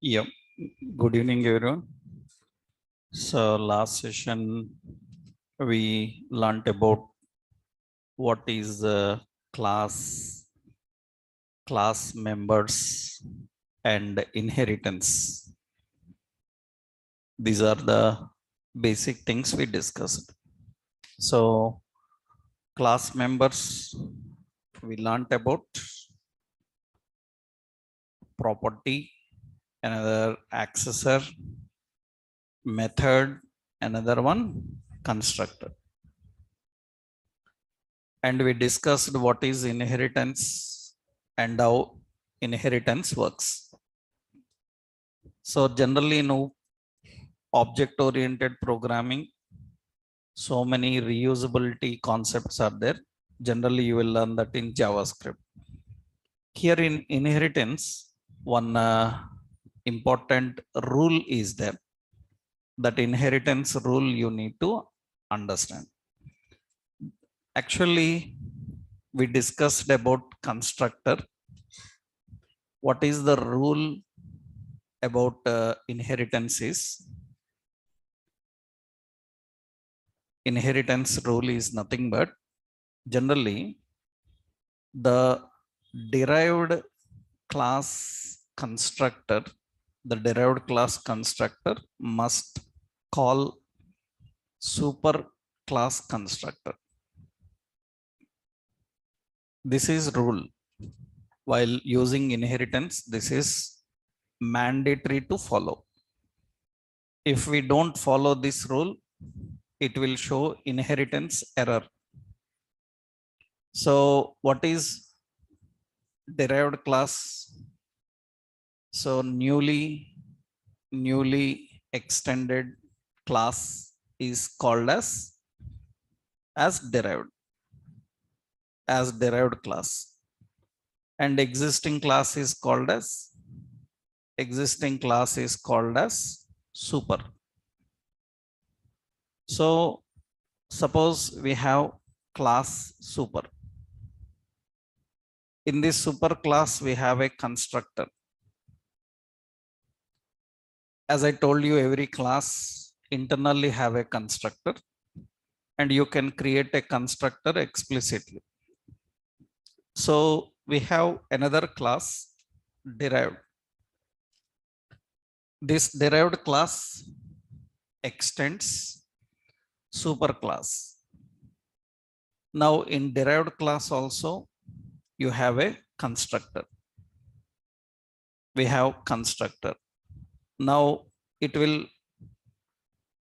Yep. Good evening, everyone. So last session we learnt about what is class members, and inheritance. These are the basic things we discussed. So class members, we learnt about property, another accessor, method, another one constructor. And we discussed what is inheritance and how inheritance works. So generally in object oriented programming, so many reusability concepts are there. Generally you will learn that in JavaScript. Here in inheritance, one important rule is there. That inheritance rule you need to understand. Actually, we discussed about constructor. What is the rule about inheritance is, inheritance rule is nothing but generally the derived class constructor, the derived class constructor must call super class constructor. This is rule. While using inheritance, this is mandatory to follow. If we don't follow this rule, it will show inheritance error. So what is derived class? So newly extended class is called as derived class, and existing class is called as super. So suppose we have class super. In this super class we have a constructor. As I told you, every class internally have a constructor, and you can create a constructor explicitly. So we have another class derived. This derived class extends super class. Now in derived class also you have a constructor. We have constructor. Now it will,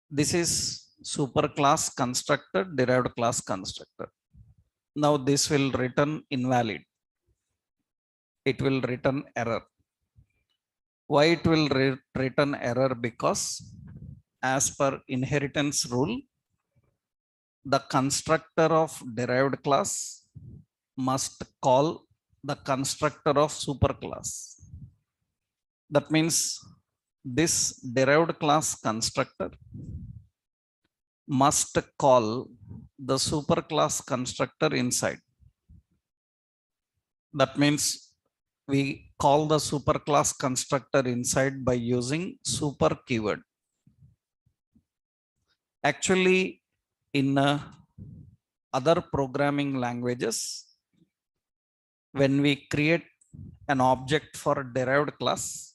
this is super class constructor, derived class constructor. Now this will return invalid. It will return error. Why it will return error? Because as per inheritance rule, the constructor of derived class must call the constructor of super class. That means this derived class constructor must call the super class constructor inside. That means we call the super class constructor inside by using super keyword. Actually, in other programming languages, when we create an object for a derived class,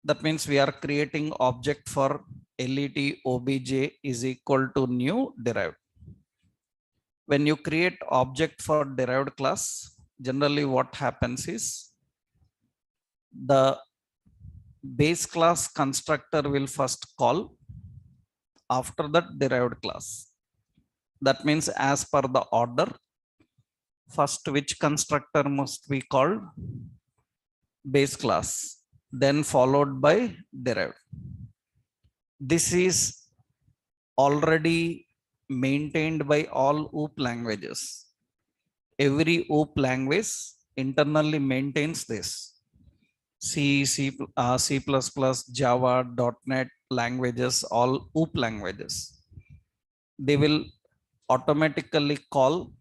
that means we are creating object for let obj is equal to new derived. When you create object for derived class, generally what happens is the base class constructor will first call, after that derived class. That means as per the order, first which constructor must be called? Base class, then followed by derived. This is already maintained by all OOP languages. Every OOP language internally maintains this. C, C++, Java, .NET languages, all OOP languages. They will automatically call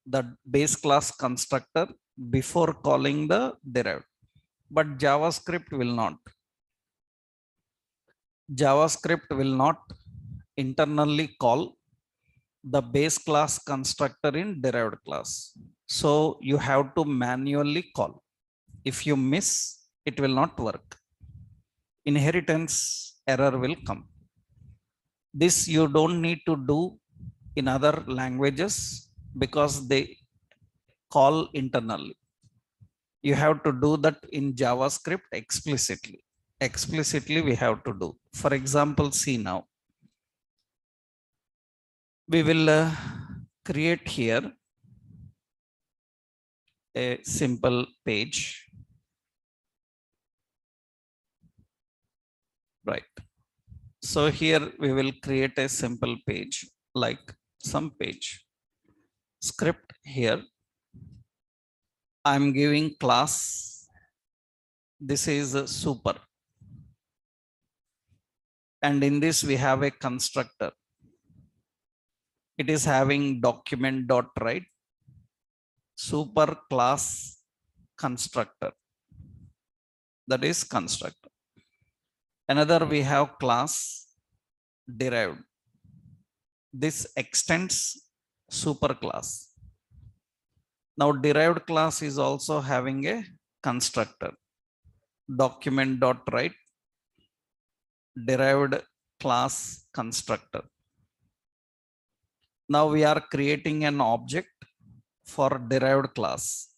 the base class constructor before calling the derived. but JavaScript will not. JavaScript will not internally call the base class constructor in derived class. So you have to manually call. If you miss, it will not work. Inheritance error will come. This you don't need to do in other languages because they call internally. You have to do that in JavaScript explicitly. Explicitly we have to do. For example, see now. We will create here a simple page. Right. So here we will create a simple page like some page. Script here. I'm giving class. This is a super. And in this we have a constructor. It is having document dot write super class constructor. That is constructor. Another we have class derived. This extends super class. Now derived class is also having a constructor. Document dot write derived class constructor. Now we are creating an object for derived class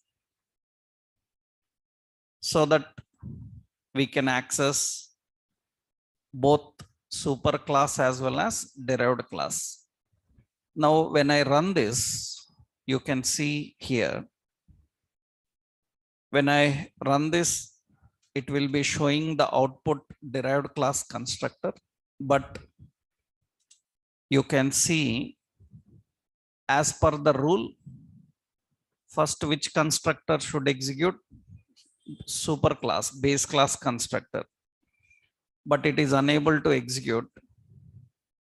so that we can access both super class as well as derived class. Now when I run this, you can see here, when I run this, it will be showing the output derived class constructor, but you can see as per the rule, first which constructor should execute? Super class, base class constructor, but it is unable to execute.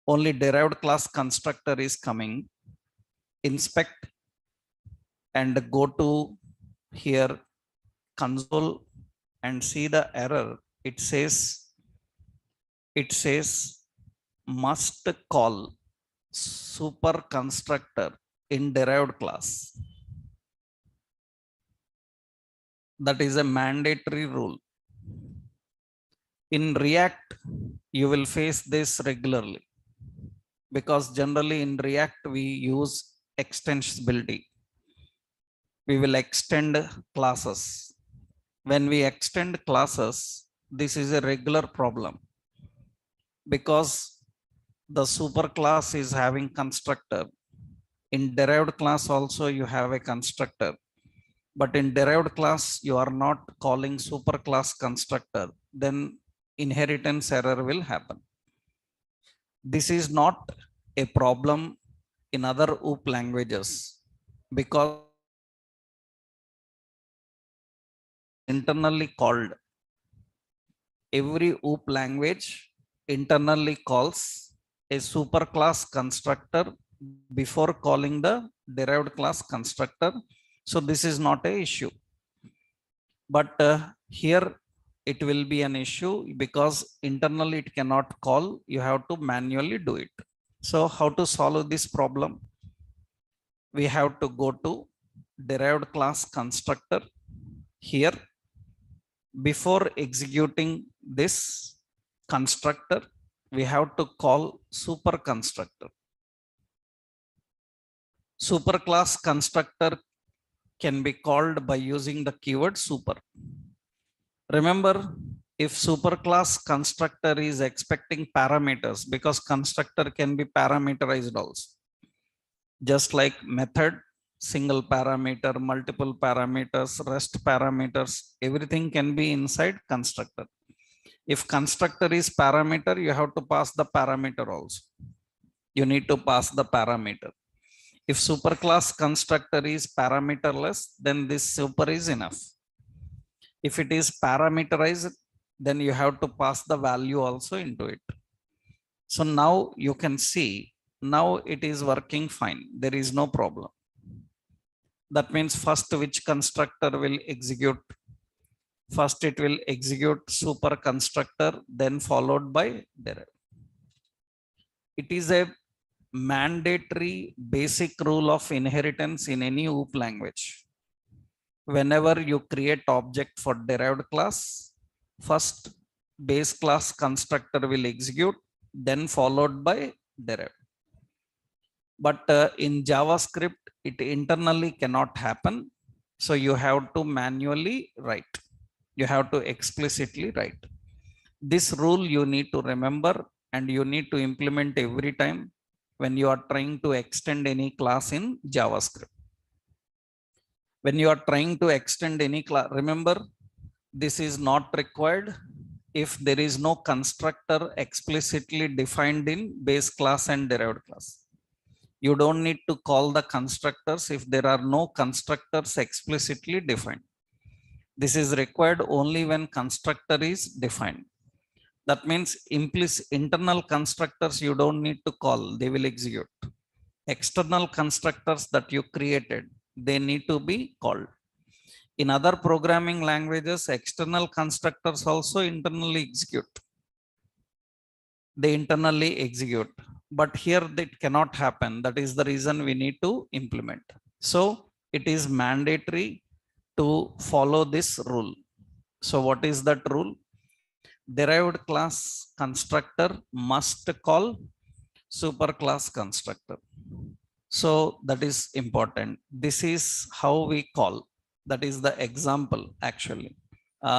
Only derived class constructor is coming. Inspect and go to here console and see the error. It says must call super constructor in derived class. That is a mandatory rule. In React, you will face this regularly because generally in React we use extensibility. We will extend classes. When we extend classes, this is a regular problem because the super class is having constructor. In derived class also you have a constructor, but in derived class you are not calling super class constructor, then inheritance error will happen. This is not a problem in other OOP languages because internally called. Every OOP language internally calls a superclass constructor before calling the derived class constructor. So this is not an issue. But here it will be an issue because internally it cannot call. You have to manually do it. So how to solve this problem? We have to go to derived class constructor here. Before executing this constructor, we have to call super constructor. Super class constructor can be called by using the keyword super. Remember, if super class constructor is expecting parameters, because constructor can be parameterized also. Just like method, single parameter, multiple parameters, rest parameters, everything can be inside constructor. If constructor is parameter, you have to pass the parameter also. You need to pass the parameter. If superclass constructor is parameterless, then this super is enough. If it is parameterized, then you have to pass the value also into it. So now you can see, now it is working fine. There is no problem. That means first which constructor will execute? First, it will execute super constructor, then followed by derive. It is a mandatory basic rule of inheritance in any OOP language. Whenever you create object for derived class, first base class constructor will execute, then followed by derived. But in JavaScript, it internally cannot happen. So you have to manually write. You have to explicitly write. This rule you need to remember and you need to implement every time when you are trying to extend any class in JavaScript. When you are trying to extend any class, remember, this is not required if there is no constructor explicitly defined in base class and derived class. You don't need to call the constructors if there are no constructors explicitly defined. This is required only when constructor is defined. That means implicit internal constructors you don't need to call, they will execute. External constructors that you created, they need to be called. In other programming languages, external constructors also internally execute. They internally execute. But here that cannot happen. That is the reason we need to implement. So it is mandatory to follow this rule. So what is that rule? Derived class constructor must call superclass constructor. So that is important. This is how we call. That is the example actually.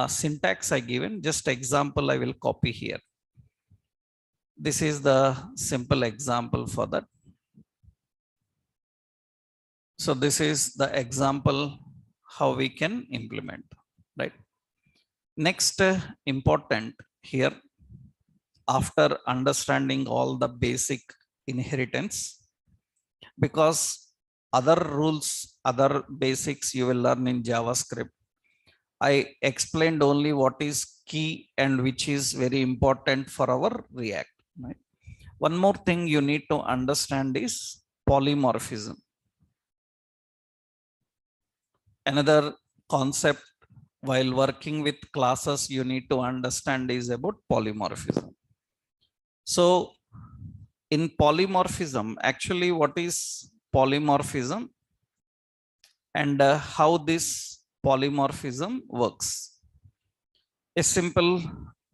Syntax I given, just example I will copy here. This is the simple example for that. So this is the example how we can implement, right? Next important here, after understanding all the basic inheritance, because other rules, other basics you will learn in JavaScript. I explained only what is key and which is very important for our React. Right? One more thing you need to understand is polymorphism. Another concept while working with classes you need to understand is about polymorphism. So in polymorphism, actually what is polymorphism and how this polymorphism works? A simple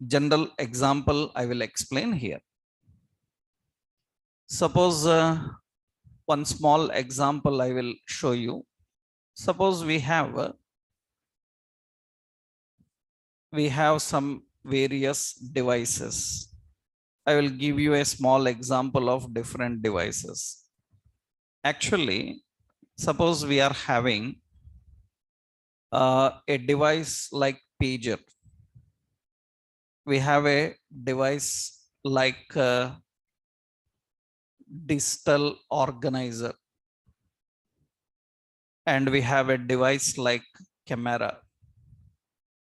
general example I will explain here. Suppose one small example I will show you. Suppose we have some various devices. I will give you a small example of different devices. Actually, suppose we are having a device like pager. We have a device like digital organizer. And we have a device like camera.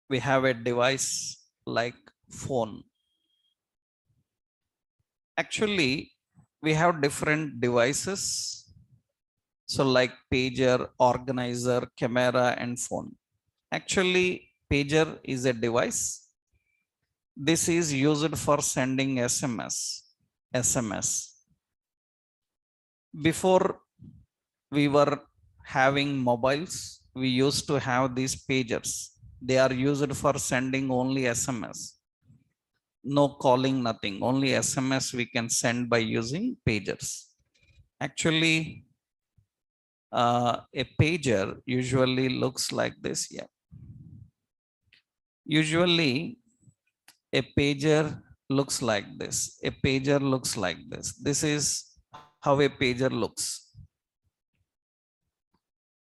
We have a device like phone. Actually, we have different devices. So like pager, organizer, camera, and phone. Actually, pager is a device. This is used for sending SMS. Before we were having mobiles, we used to have these pagers. They are used for sending only SMS. No calling, nothing. Only SMS we can send by using pagers. Actually, a pager usually looks like this. Yeah. Usually, a pager looks like this. A pager looks like this. This is how a pager looks.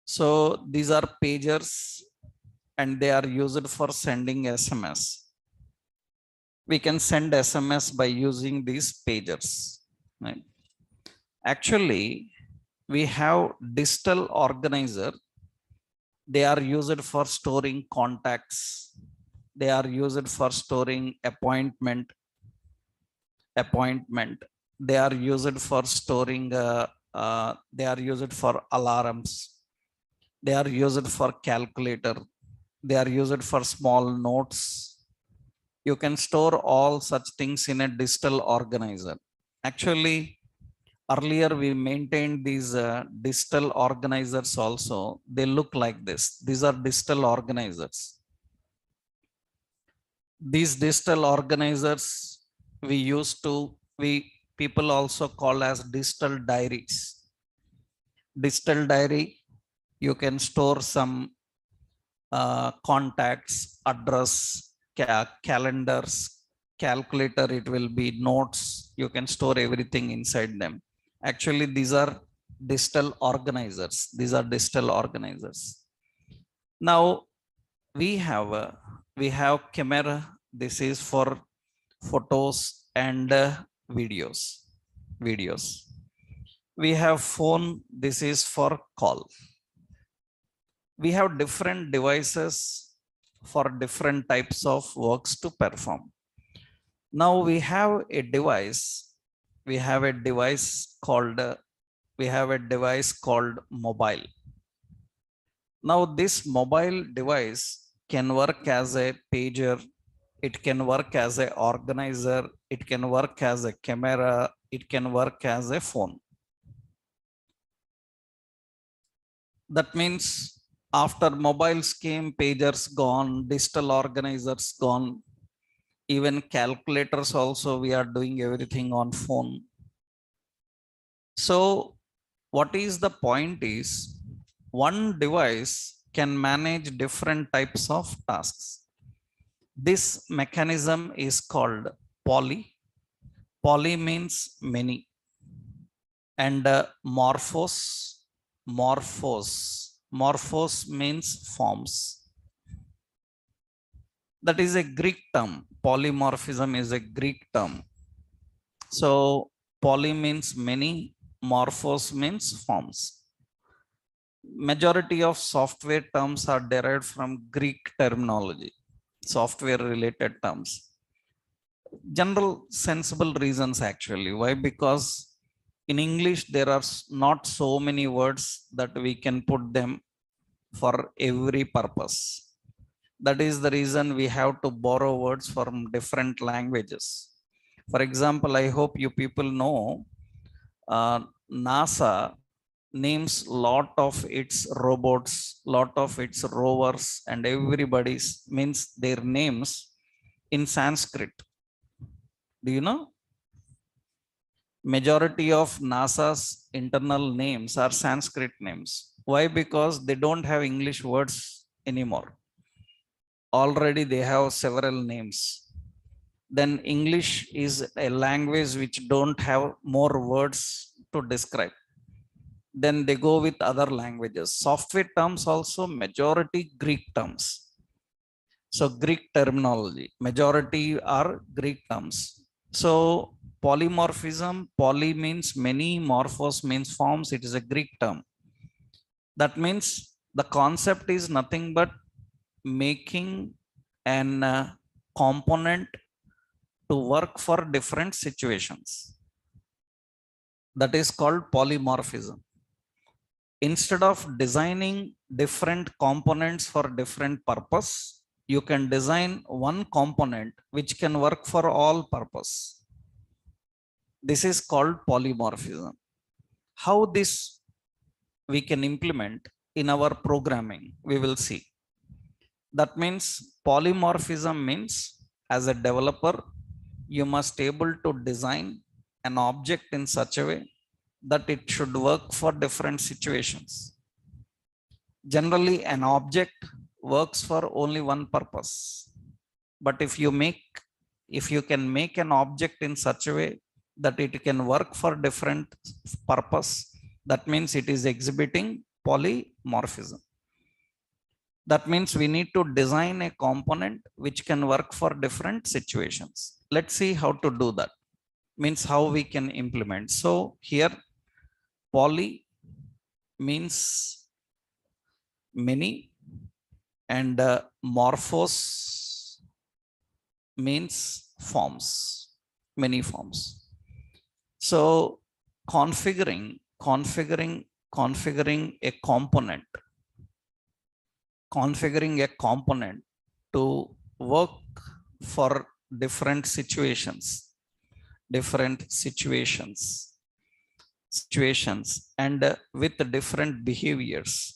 So these are pagers and they are used for sending SMS. We can send SMS by using these pagers. Right? Actually, we have digital organizer. They are used for storing contacts. They are used for storing appointment. They are used for storing, they are used for alarms. They are used for calculator. They are used for small notes. You can store all such things in a digital organizer. Actually, earlier we maintained these digital organizers also. They look like this. These are digital organizers. These digital organizers we used to, we people also call as digital diaries. Digital diary, you can store some contacts, address, calendars, calculator, it will be notes. You can store everything inside them. Actually, these are digital organizers. These are digital organizers. Now we have camera. This is for photos and videos. Videos. We have phone. This is for call. We have different devices for different types of works to perform. Now we have a device. We have a device called mobile. Now this mobile device can work as a pager. It can work as a organizer. It can work as a camera. It can work as a phone. That means after mobiles came, pagers gone, digital organizers gone, even calculators also, we are doing everything on phone. So what is the point is, one device can manage different types of tasks. This mechanism is called poly. Poly means many. And morphos means forms. That is a Greek term. Polymorphism is a Greek term. So poly means many, morphos means forms. Majority of software terms are derived from Greek terminology, software related terms. General sensible reasons actually. Why? Because in English, there are not so many words that we can put them for every purpose. That is the reason we have to borrow words from different languages. For example, I hope you people know NASA names lot of its robots, lot of its rovers, and everybody's means their names in Sanskrit. Do you know? Majority of NASA's internal names are Sanskrit names. Why? Because they don't have English words anymore. Already they have several names. Then English is a language which don't have more words to describe. Then they go with other languages. Software terms also majority Greek terms. So Greek terminology, majority are Greek terms. So polymorphism, poly means many, morphos means forms. It is a Greek term. That means the concept is nothing but making an component to work for different situations. That is called polymorphism. Instead of designing different components for different purpose, you can design one component which can work for all purpose. This is called polymorphism. How this we can implement in our programming, we will see. That means polymorphism means as a developer, you must able to design an object in such a way that it should work for different situations. Generally, an object works for only one purpose. But if you can make an object in such a way that it can work for different purpose, that means it is exhibiting polymorphism. That means we need to design a component which can work for different situations. Let's see how to do that. Means how we can implement. So here poly means many and morphos means forms, many forms. So configuring a component configuring a component to work for different situations, different situations, and with different behaviors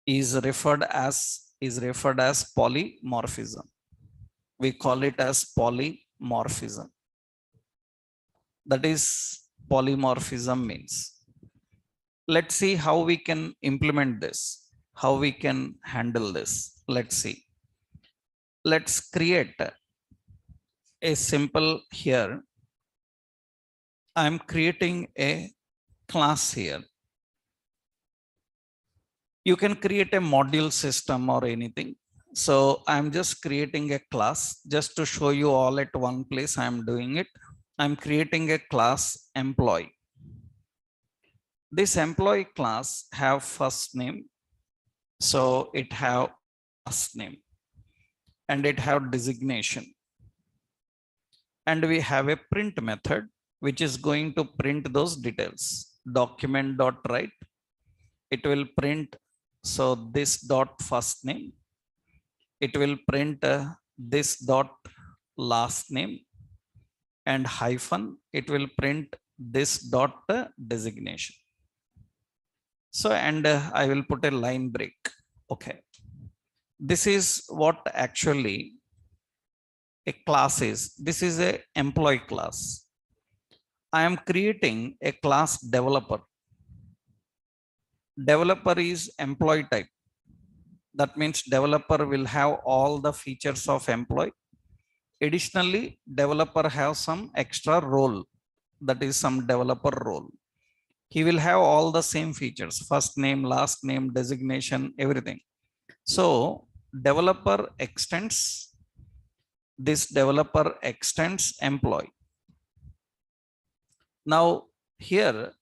is referred as polymorphism. We call it as polymorphism. That is polymorphism means. Let's see how we can implement this, how we can handle this. Let's see. Let's create a simple here. I'm creating a class here. You can create a module system or anything. So I'm just creating a class just to show you all at one place. I'm doing it. I'm creating a class employee. This employee class have first name, so it have last name, and it have designation, and we have a print method which is going to print those details. Document.write, it will print, so this dot first name, it will print this dot last name, and hyphen, it will print this dot designation. So, and I will put a line break. Okay. This is what actually a class is. This is a employee class. I am creating a class developer. Developer is employee type. That means developer will have all the features of employee. Additionally, developer have some extra role. That is some developer role. He will have all the same features, first name, last name, designation, everything. So this developer extends employee. Now here,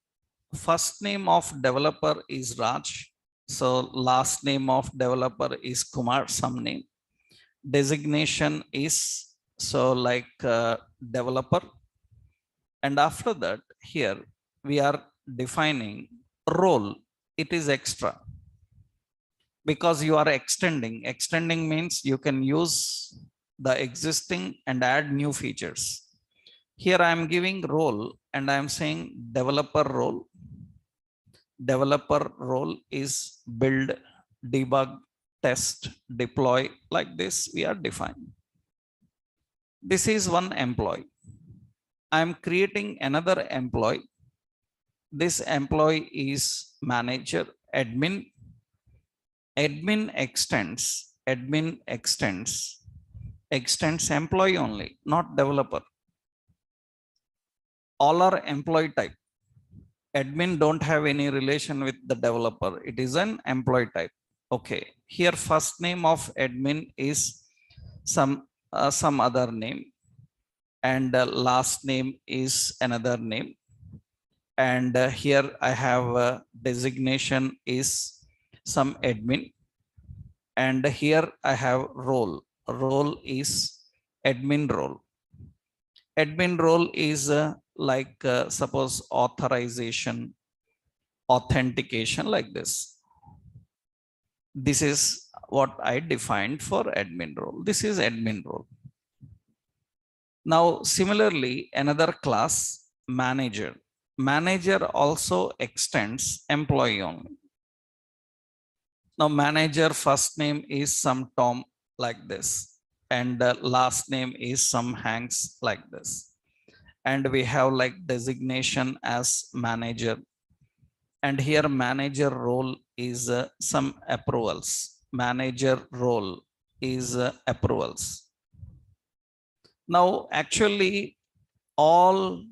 first name of developer is Raj. So last name of developer is Kumar, some name. Designation is so like developer. And after that, here we are defining role. It is extra because you are extending. Extending means you can use the existing and add new features. Here I am giving role and I am saying developer role. Developer role is build, debug, test, deploy. Like this we are defining. This is one employee. I am creating another employee. This employee is manager, admin. Admin extends employee only, not developer. All are employee type. Admin don't have any relation with the developer. It is an employee type. Okay. Here first name of admin is some other name, and last name is another name. And here I have designation is some admin, and here I have role. Role is admin role. Admin role is like suppose authorization, authentication, like this. This is what I defined for admin role. This is admin role. Now similarly, another class, manager. Manager also extends employee only. Now manager first name is some Tom, like this, and last name is some Hanks, like this. And we have like designation as manager, and here manager role is some approvals. Manager role is approvals. Now actually all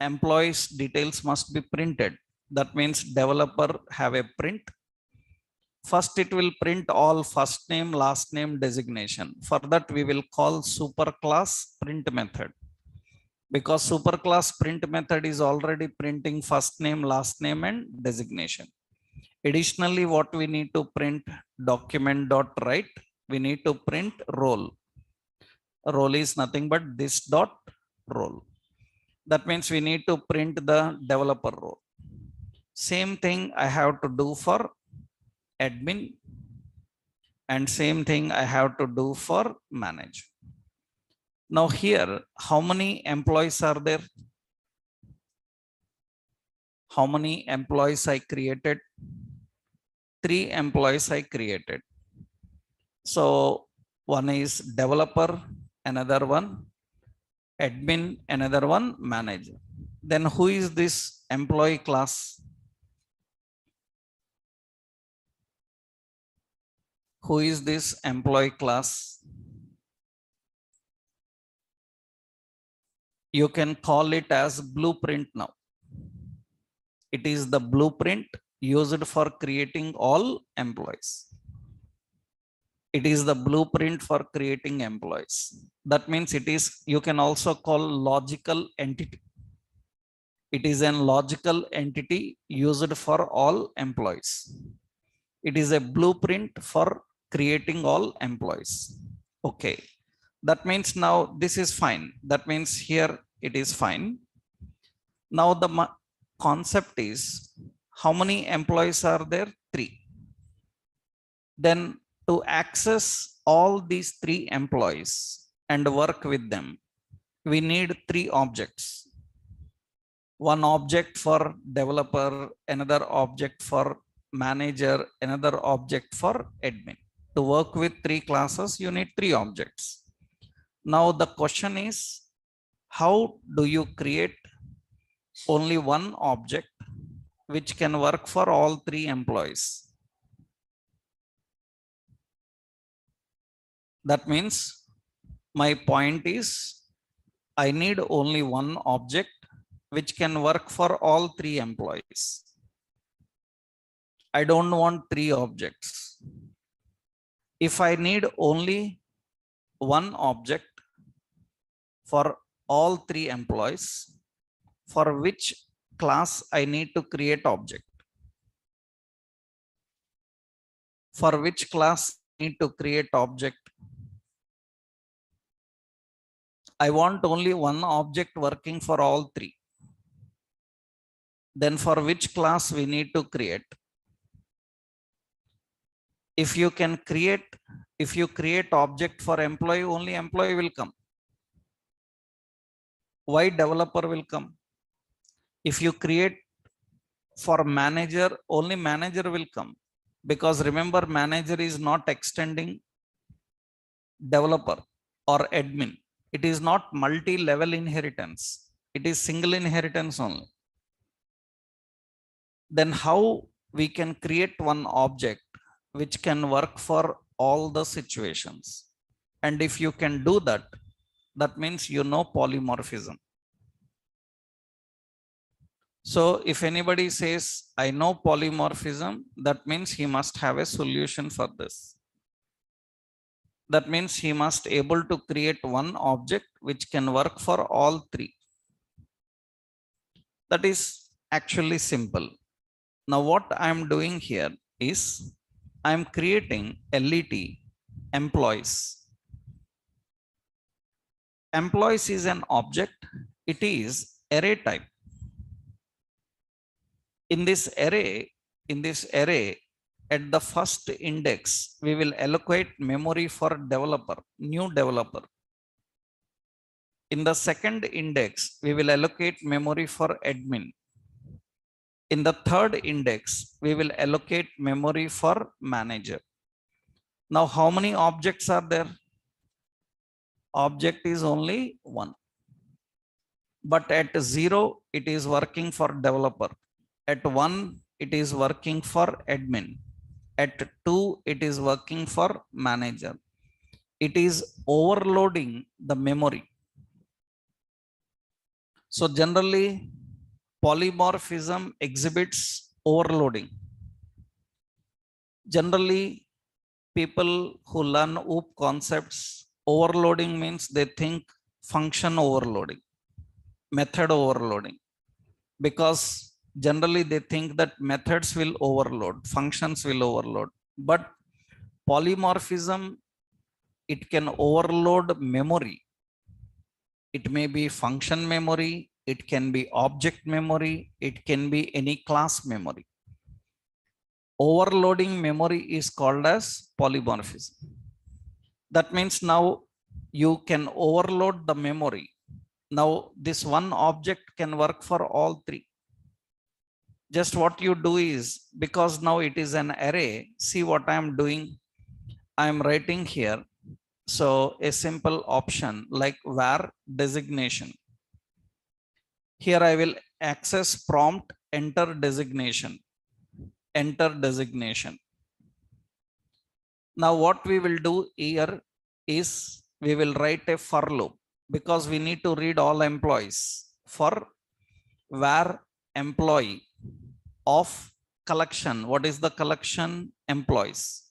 employees details must be printed. That means developer have a print. First it will print all first name, last name, designation. For that we will call superclass print method, because superclass print method is already printing first name, last name, and designation. Additionally, what we need to print, document.write, we need to print role. Role is nothing but this dot role. That means we need to print the developer role. Same thing I have to do for admin, and same thing I have to do for manage. Now here, how many employees are there? How many employees I created? 3 employees I created. So one is developer, another one admin, another one manager. Then who is this employee class? Who is this employee class? You can call it as blueprint now. It is the blueprint used for creating all employees. It is the blueprint for creating employees. That means it is, you can also call logical entity. It is a logical entity used for all employees. It is a blueprint for creating all employees. Okay. That means now this is fine. That means here it is fine. Now the concept is, how many employees are there? 3. Then to access all these 3 employees and work with them, we need 3 objects. One object for developer, another object for manager, another object for admin. To work with 3 classes, you need 3 objects. Now the question is, how do you create only one object which can work for all 3 employees? That means my point is, I need only one object which can work for all 3 employees. I don't want 3 objects. If I need only one object for all 3 employees, for which class I need to create object? For which class I need to create object? I want only one object working for all 3. Then for which class we need to create? If you can create, if you create object for employee, only employee will come. Why developer will come? If you create for manager, only manager will come. Because remember, manager is not extending developer or admin. It is not multi-level inheritance. It is single inheritance only. Then how we can create one object which can work for all the situations? And if you can do that, that means you know polymorphism. So if anybody says, I know polymorphism, that means he must have a solution for this. That means he must able to create one object which can work for all 3. That is actually simple. Now what I am doing here is, I am creating LET, employees. Employees is an object. It is array type. In this array, at the first index, we will allocate memory for developer, new developer. In the second index, we will allocate memory for admin. In the third index, we will allocate memory for manager. Now, how many objects are there? Object is only 1. But at 0, it is working for developer. At 1, it is working for admin. At 2, it is working for manager. It is overloading the memory. So generally, polymorphism exhibits overloading. Generally, people who learn OOP concepts, overloading means they think function overloading, method overloading. Because generally they think that methods will overload, functions will overload. But polymorphism, it can overload memory. It may be function memory, it can be object memory, it can be any class memory. Overloading memory is called as polymorphism. That means now you can overload the memory. Now this one object can work for all three. Just what you do is, because now it is an array, see what I am doing. I am writing here. So a simple option like var designation. Here I will access prompt enter designation. Enter designation. Now what we will do here is we will write a for loop, because we need to read all employees. For var employee of collection. What is the collection? Employees.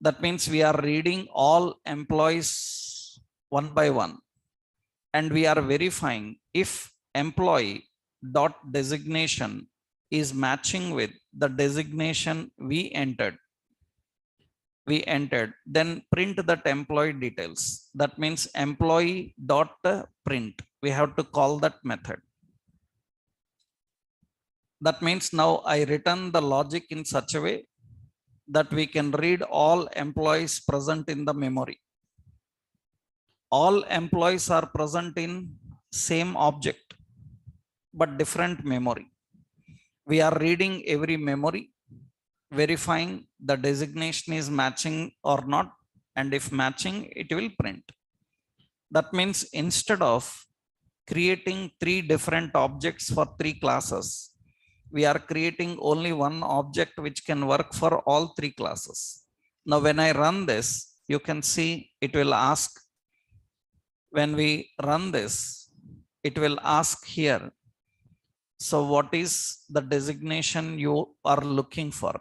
That means we are reading all employees one by one, and we are verifying if employee dot designation is matching with the designation we entered. Then print that employee details. That means employee dot print. We have to call that method. That means now I return the logic in such a way that we can read all employees present in the memory. All employees are present in same object, but different memory. We are reading every memory, verifying the designation is matching or not, and if matching, it will print. That means instead of creating three different objects for three classes, we are creating only one object which can work for all three classes. Now when I run this, you can see it will ask, when we run this, it will ask here, so what is the designation you are looking for?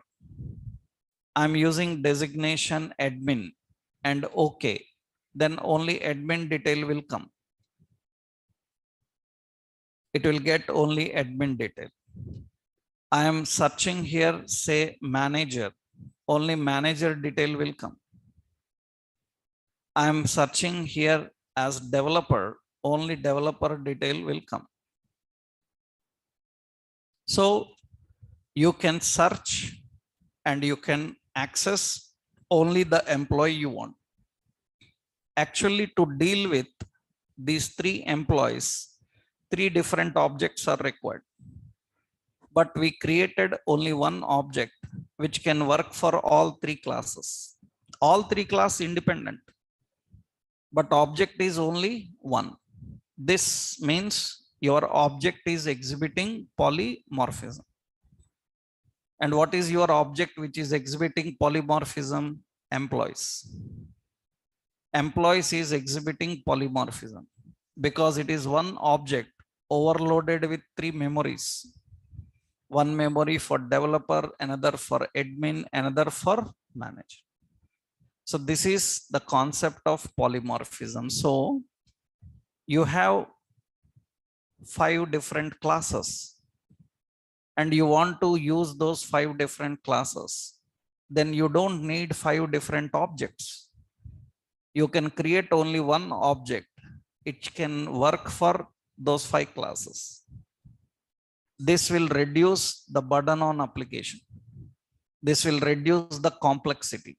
I'm using designation admin and okay, then only admin detail will come. It will get only admin detail. I am searching here, say manager, only manager detail will come. I am searching here as developer, only developer detail will come. So you can search and you can access only the employee you want. Actually, to deal with these three employees, three different objects are required. But we created only one object which can work for all three classes. All three classes independent, but object is only one. This means your object is exhibiting polymorphism. And what is your object which is exhibiting polymorphism? Employees. Employees is exhibiting polymorphism because it is one object overloaded with three memories. One memory for developer, another for admin, another for manager. So this is the concept of polymorphism. So you have 5 different classes and you want to use those 5 different classes. Then you don't need 5 different objects. You can create only one object. It can work for those 5 classes. This will reduce the burden on application. This will reduce the complexity.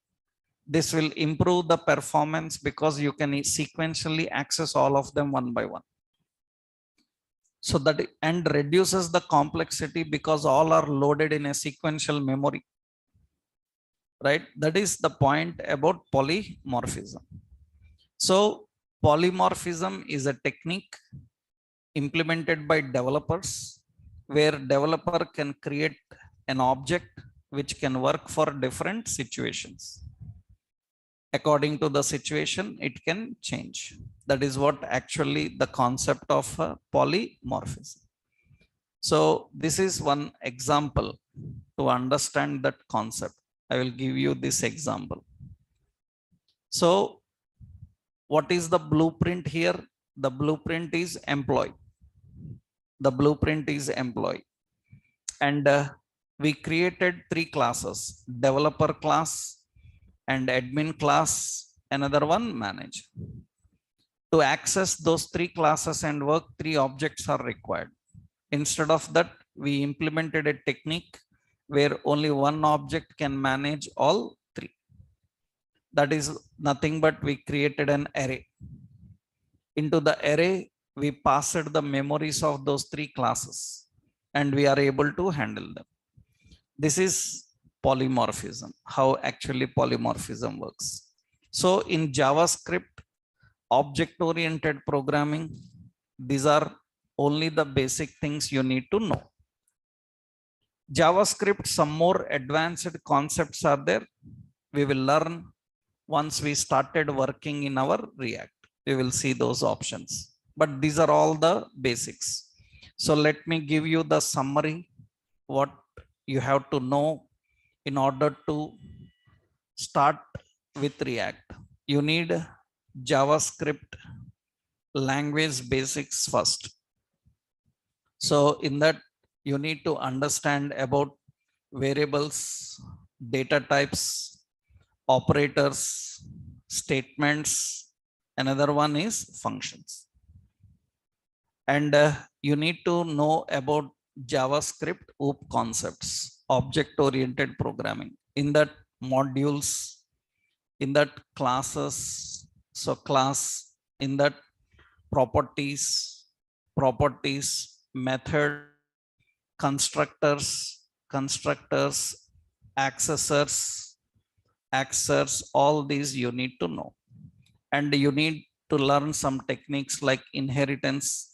This will improve the performance because you can sequentially access all of them one by one. So that and reduces the complexity because all are loaded in a sequential memory. Right? That is the point about polymorphism. So polymorphism is a technique implemented by developers, where developer can create an object which can work for different situations. According to the situation, it can change. That is what actually the concept of polymorphism. So this is one example to understand that concept. I will give you this example. So what is the blueprint here? The blueprint is employee. The blueprint is employee. And we created 3 classes, developer class and admin class, another one manager. To access those 3 classes and work, 3 objects are required. Instead of that, we implemented a technique where only one object can manage all three. That is nothing but we created an array. Into the array, we passed the memories of those three classes and we are able to handle them. This is polymorphism, how actually polymorphism works. So in JavaScript, object-oriented programming, these are only the basic things you need to know. JavaScript, some more advanced concepts are there. We will learn once we started working in our React. We will see those options. But these are all the basics. So let me give you the summary, what you have to know in order to start with React. You need JavaScript language basics first. So in that, you need to understand about variables, data types, operators, statements. Another one is functions. And you need to know about JavaScript OOP concepts, object-oriented programming. In that modules, in that classes, so class, in that properties, method, constructors, accessors, all these you need to know. And you need to learn some techniques like inheritance.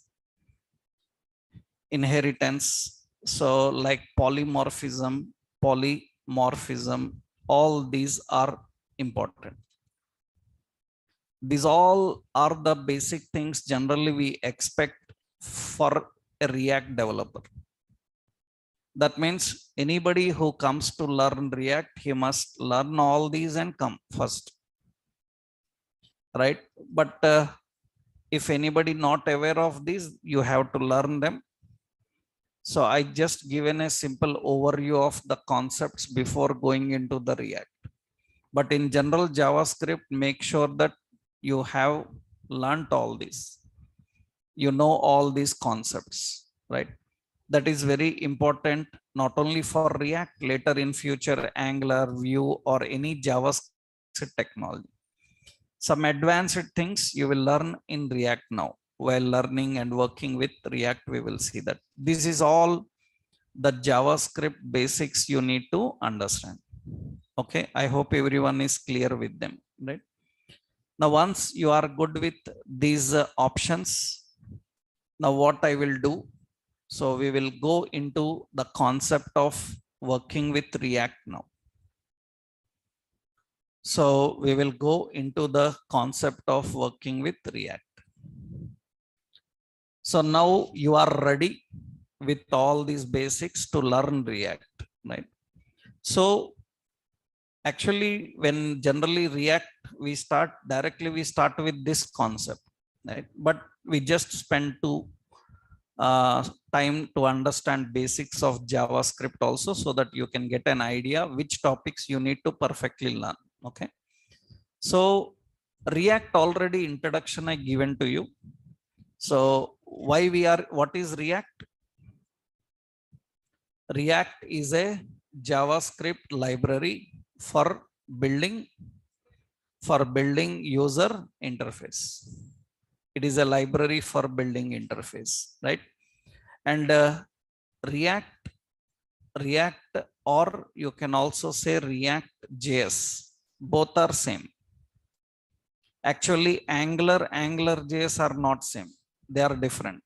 So like polymorphism, all these are important. These all are the basic things generally we expect for a React developer. That means anybody who comes to learn React, he must learn all these and come first, right? But if anybody not aware of these, you have to learn them. So I just given a simple overview of the concepts before going into the React. But in general JavaScript, make sure that you have learnt all this. You know all these concepts, right? That is very important, not only for React, later in future Angular, Vue, or any JavaScript technology. Some advanced things you will learn in React now. While learning and working with React, we will see that. This is all the JavaScript basics you need to understand. Okay, I hope everyone is clear with them, right? Now, once you are good with these options, now what I will do, so we will go into the concept of working with React now. So we will go into the concept of working with React. So now you are ready with all these basics to learn React, right? So actually, when generally React, we start with this concept, right? But we just spend time to understand basics of JavaScript also, so that you can get an idea which topics you need to perfectly learn. Okay. So React already introduction I given to you. So what is React? React is a JavaScript library for building user interface. It is a library for building interface, right? And React, or you can also say React JS, both are same. Actually, Angular JS are not same. They are different.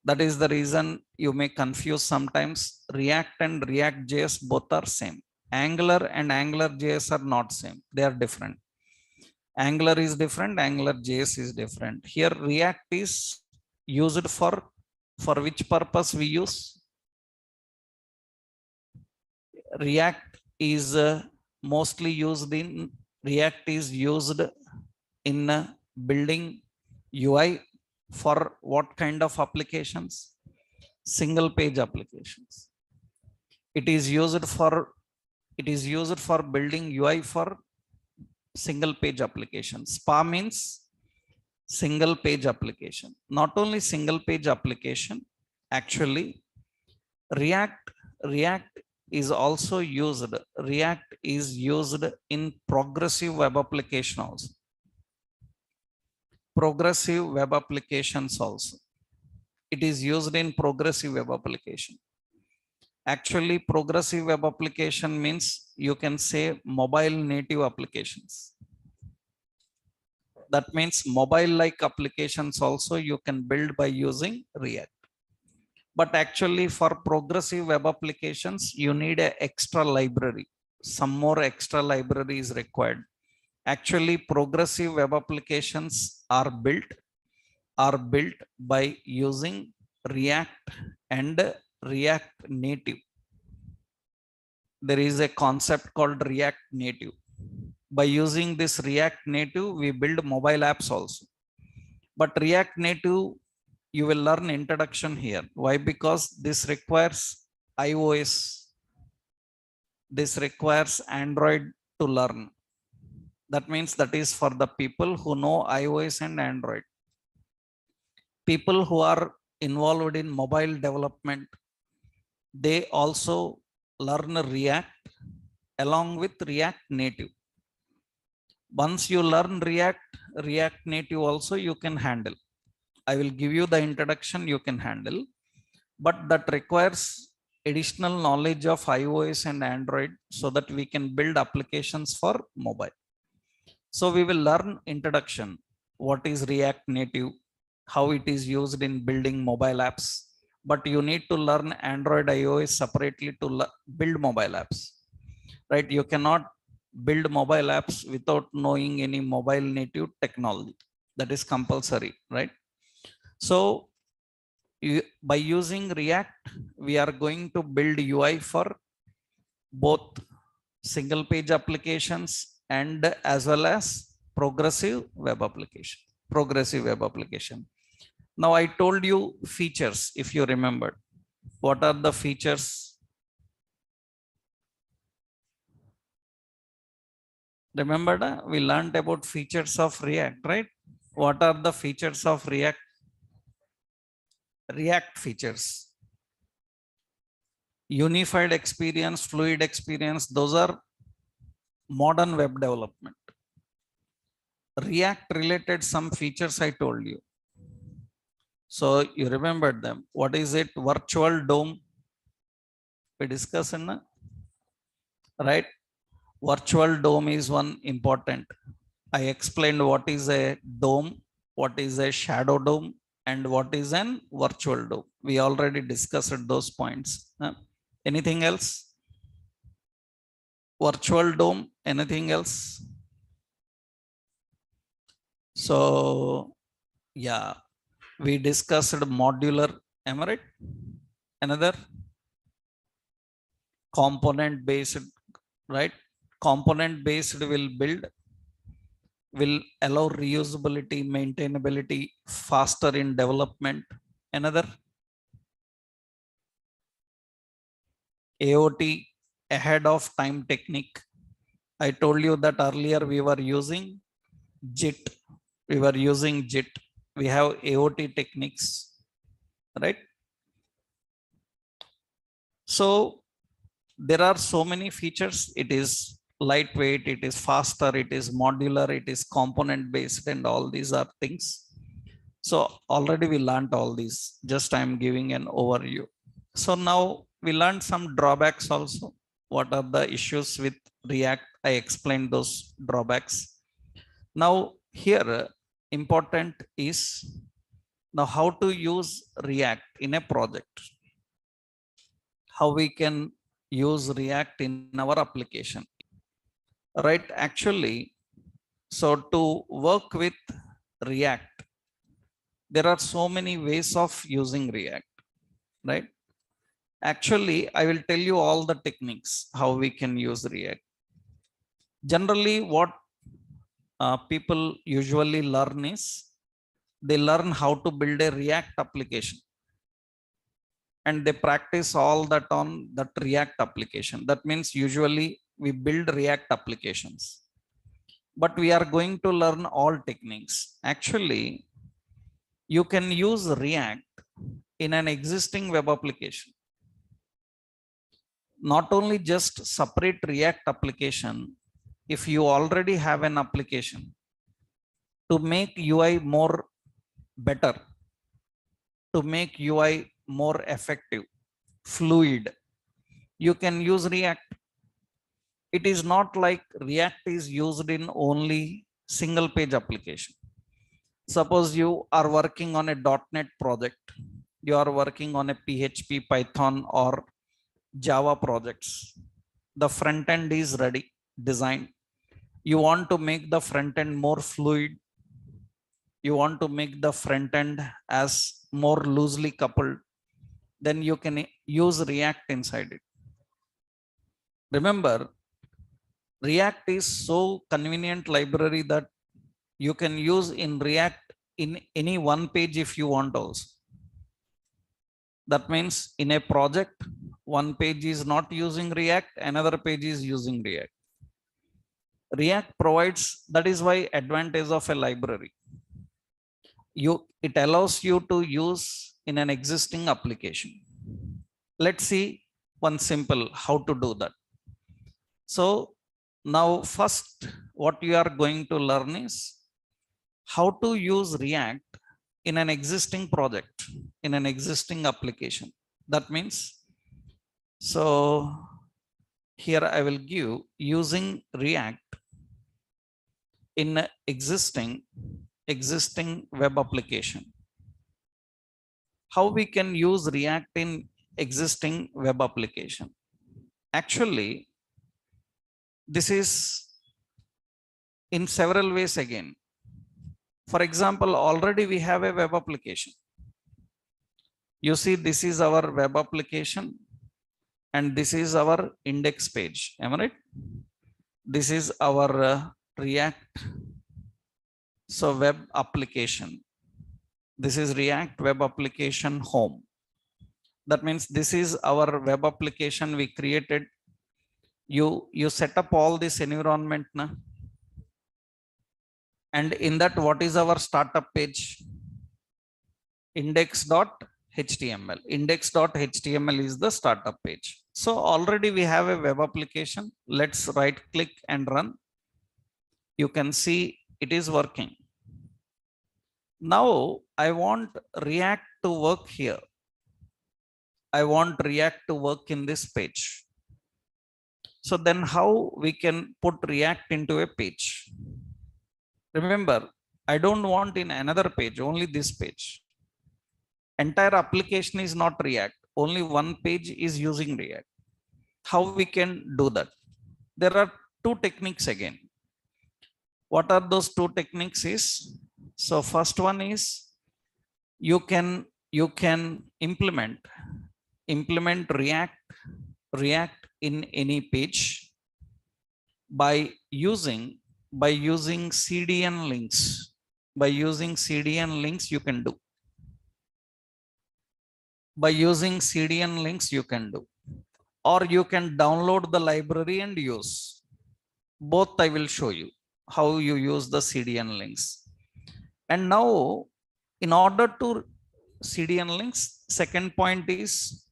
That is the reason you may confuse sometimes. React and React JS both are same. Angular and Angular JS are not same. They are different. Angular is different. Angular JS is different. Here React is used for which purpose we use? React is mostly used in building UI for what kind of applications? Single page applications. It is used for building UI for single page applications. SPA means single page application. Not only single page application, actually React is also used. React is used in progressive web application also. Progressive web applications also. It is used in progressive web application. Actually, progressive web application means you can say mobile native applications. That means mobile like applications also you can build by using React. But actually for progressive web applications, you need an extra library. Some more extra library is required. Actually, progressive web applications are built by using React and React Native. There is a concept called React Native. By using this React Native, we build mobile apps also. But React Native, you will learn introduction here. Why? Because this requires iOS. This requires Android to learn. That means that is for the people who know iOS and Android. People who are involved in mobile development, they also learn React along with React Native. Once you learn React Native also you can handle. I will give you the introduction, you can handle, but that requires additional knowledge of iOS and Android so that we can build applications for mobile. So we will learn introduction. What is React Native? How it is used in building mobile apps? But you need to learn Android, iOS separately to build mobile apps, right? You cannot build mobile apps without knowing any mobile native technology. That is compulsory, right? So by using React, we are going to build UI for both single page applications and as well as progressive web application. Progressive web application. Now I told you features, if you remember. What are the features? Remember, we learned about features of React, right? What are the features of React? React features. Unified experience, fluid experience, those are modern web development. React related some features I told you. So you remembered them. What is it? Virtual DOM. We discussed, right? Virtual DOM is one important. I explained what is a DOM, what is a shadow DOM, and what is an virtual DOM. We already discussed those points. Anything else? Virtual DOM, anything else? So yeah, we discussed modular, am I right? Another component based, right? Component based will allow reusability, maintainability, faster in development. Another AOT, ahead of time technique. I told you that earlier we were using JIT. We were using JIT. We have AOT techniques, right? So there are so many features. It is lightweight, it is faster, it is modular, it is component based, and all these are things. So already we learned all these. Just I am giving an overview. So now we learned some drawbacks also. What are the issues with React? I explained those drawbacks. Now here important is now how to use React in a project. How we can use React in our application, right? Actually, so to work with React, there are so many ways of using React, right? Actually, I will tell you all the techniques how we can use React. Generally, what people usually learn is they learn how to build a React application, and they practice all that on that React application. That means usually we build React applications, but we are going to learn all techniques. Actually, you can use React in an existing web application. not only just separate React application, if you already have an application to make UI more better, to make UI more effective, fluid, you can use React. It is not like React is used in only single page application. Suppose you are working on a .NET project, you are working on a PHP, Python or Java projects. The front end is ready, designed. You want to make the front end more fluid. You want to make the front end as more loosely coupled. Then you can use React inside it. Remember, React is so convenient library that you can use in React in any one page if you want also. That means in a project, one page is not using React, another page is using React. React provides, that is why advantage of a library. It allows you to use in an existing application. Let's see one simple how to do that. So now first what you are going to learn is how to use React in an existing project, in an existing application. That means, so here I will give using React in existing web application. How we can use React in existing web application? Actually, this is in several ways again. For example, already we have a web application. You see, this is our web application and this is our index page. Am I right? This is our React. So web application. This is React web application home. That means this is our web application we created. You set up all this environment na? And in that, what is our startup page? Index.html. Index.html is the startup page. So already we have a web application. Let's right click and run. You can see it is working. Now I want React to work here. I want React to work in this page. So then how we can put React into a page? Remember, I don't want in another page, only this page. Entire application is not React. Only one page is using React. How we can do that? There are two techniques again. What are those two techniques is? So first one is you can implement React in any page by using CDN links. By using CDN links you can do. By using CDN links you can do. Or you can download the library and use. Both I will show you how you use the CDN links. And now in order to CDN links, second point is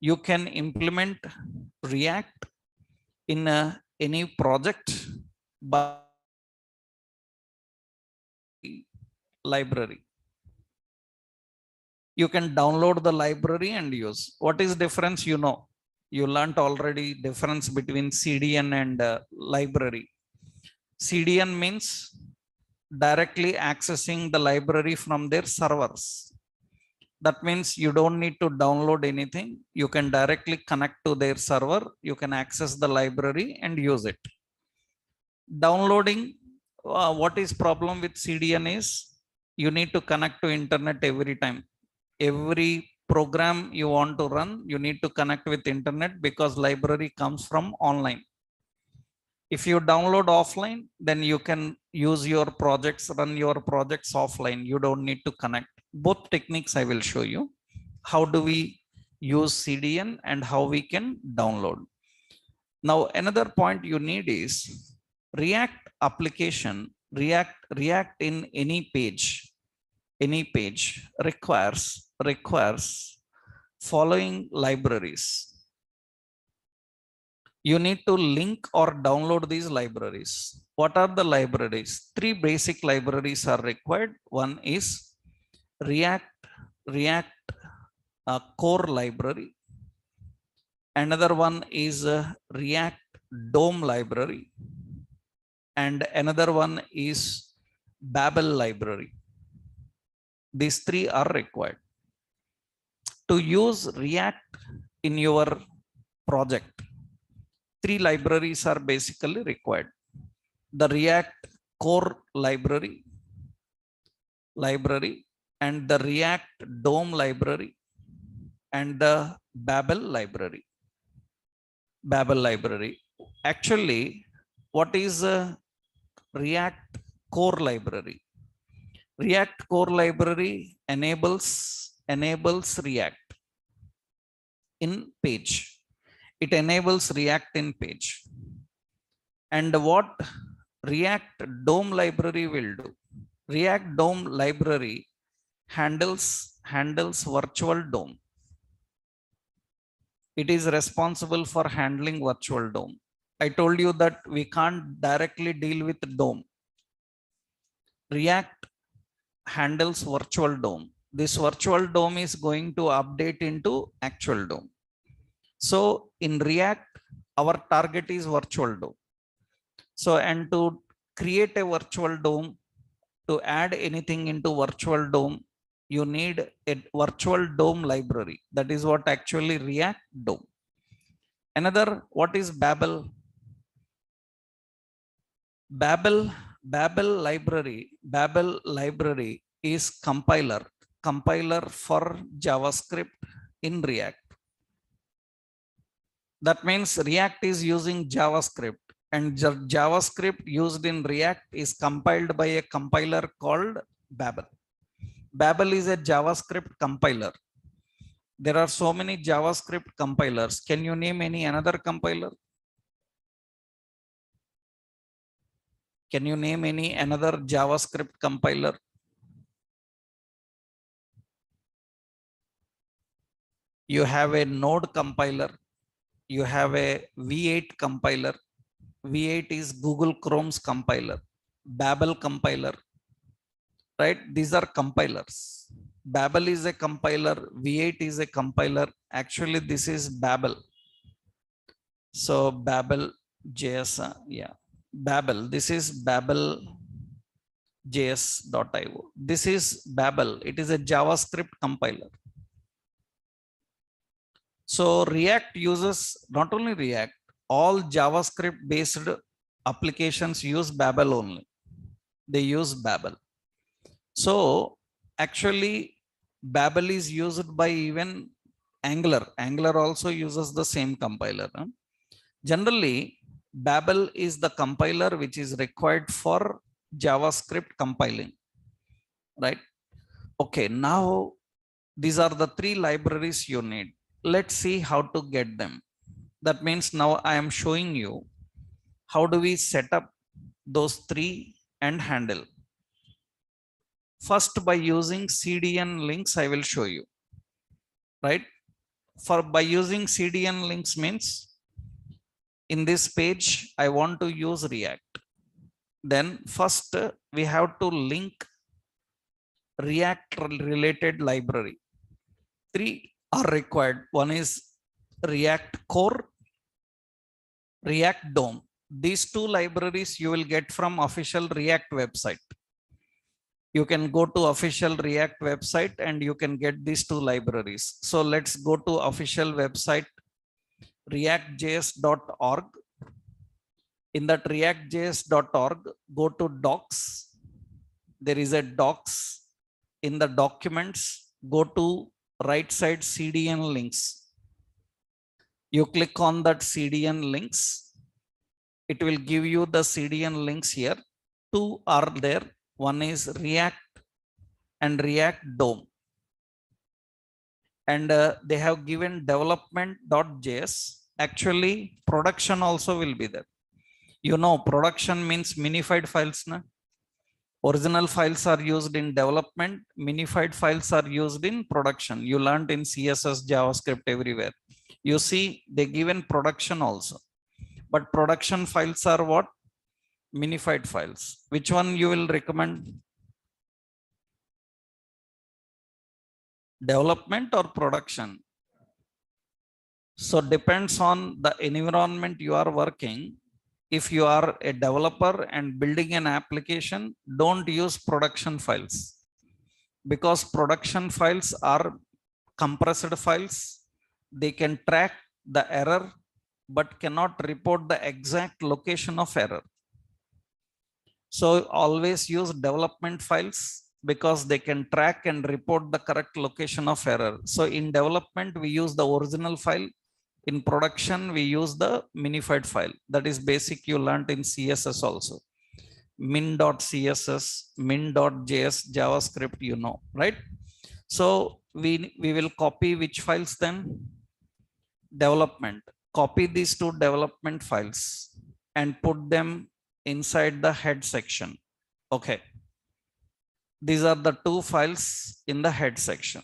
you can implement React in any project by library. You can download the library and use. What is difference? You know, you learnt already difference between CDN and library. CDN means directly accessing the library from their servers. That means you don't need to download anything. You can directly connect to their server. You can access the library and use it. Downloading, what is problem with CDN is you need to connect to internet every time. Every program you want to run, you need to connect with internet because library comes from online. If you download offline, then you can use your projects, run your projects offline. You don't need to connect. Both techniques I will show you. How do we use CDN and how we can download. Now another point you need is React application, React in any page requires following libraries. You need to link or download these libraries. What are the libraries? Three basic libraries are required. One is React core library. Another one is React DOM library. And another one is Babel library. These three are required. To use React in your project, three libraries are basically required. The React core library and the React DOM library and the Babel library. Actually, what is a React core library? React core library enables React in page. It enables React in page. And what React DOM library will do? React DOM library handles virtual DOM. It is responsible for handling virtual DOM. I told you that we can't directly deal with DOM. React handles virtual DOM. This virtual DOM is going to update into actual DOM. So in React, our target is virtual DOM. So, and to create a virtual DOM, to add anything into virtual DOM, you need a virtual DOM library. That is what actually React DOM. Another, what is Babel? Babel library is compiler for JavaScript in React. That means React is using JavaScript, and JavaScript used in React is compiled by a compiler called Babel. Babel is a JavaScript compiler. There are so many JavaScript compilers. Can you name any another compiler? Can you name any another JavaScript compiler? You have a Node compiler. You have a V8 compiler. V8 is Google Chrome's compiler. Babel compiler. Right? These are compilers. Babel is a compiler. V8 is a compiler. Actually, this is Babel. So Babel JS, yeah. Babel. This is Babel JS.io. This is Babel. It is a JavaScript compiler. So React uses not only React, all JavaScript based applications use Babel only. They use Babel. So actually Babel is used by even Angular. Angular also uses the same compiler. Generally, Babel is the compiler which is required for JavaScript compiling, right? Okay, now these are the three libraries you need. Let's see how to get them. That means now I am showing you how do we set up those three and handle. First, by using CDN links, I will show you, right? By using CDN links means in this page, I want to use React. Then first we have to link React related library. Three are required. One is React core, React DOM. These two libraries you will get from official React website. You can go to official React website and you can get these two libraries. So let's go to official website reactjs.org. In that reactjs.org, go to docs. There is a docs. In the documents, go to right side CDN links. You click on that CDN links. It will give you the CDN links here. Two are there. One is React and React DOM. And they have given development.js. Actually, production also will be there. You know, production means minified files. Na? Original files are used in development. Minified files are used in production. You learned in CSS, JavaScript, everywhere. You see, they given production also. But production files are what? Minified files. Which one you will recommend? Development or production? So depends on the environment you are working. If you are a developer and building an application, don't use production files, because production files are compressed files. They can track the error but cannot report the exact location of error. So always use development files because they can track and report the correct location of error. So in development, we use the original file. In production, we use the minified file. That is basic, you learned in CSS also. min.css, min.js, JavaScript, you know, right? So we will copy which files then? Development. Copy these two development files and put them inside the head section. Okay. These are the two files in the head section.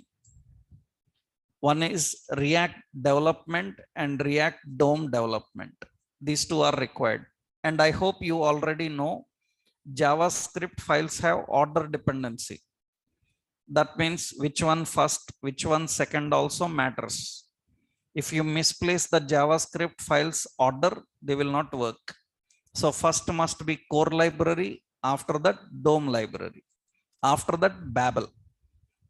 One is React development and React DOM development. These two are required. And I hope you already know JavaScript files have order dependency. That means which one first, which one second also matters. If you misplace the JavaScript files order, they will not work. So first must be core library, after that DOM library, after that Babel.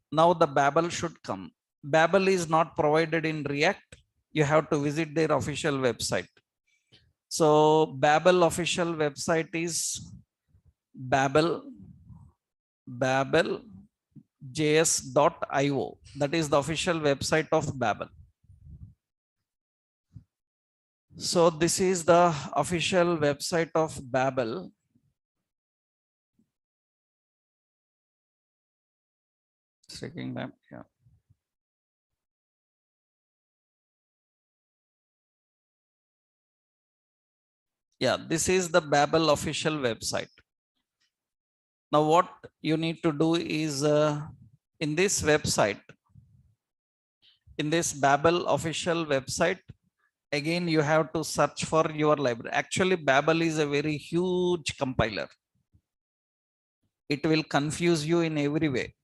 Now the Babel should come. Babel is not provided in React. You have to visit their official website. So Babel official website is babel.js.io. That is the official website of Babel. So this is the official website of Babel. Checking them, yeah. Yeah, this is the Babel official website. Now what you need to do is in this website, in this Babel official website, again you have to search for your library. Actually, Babel is a very huge compiler. It will confuse you in every way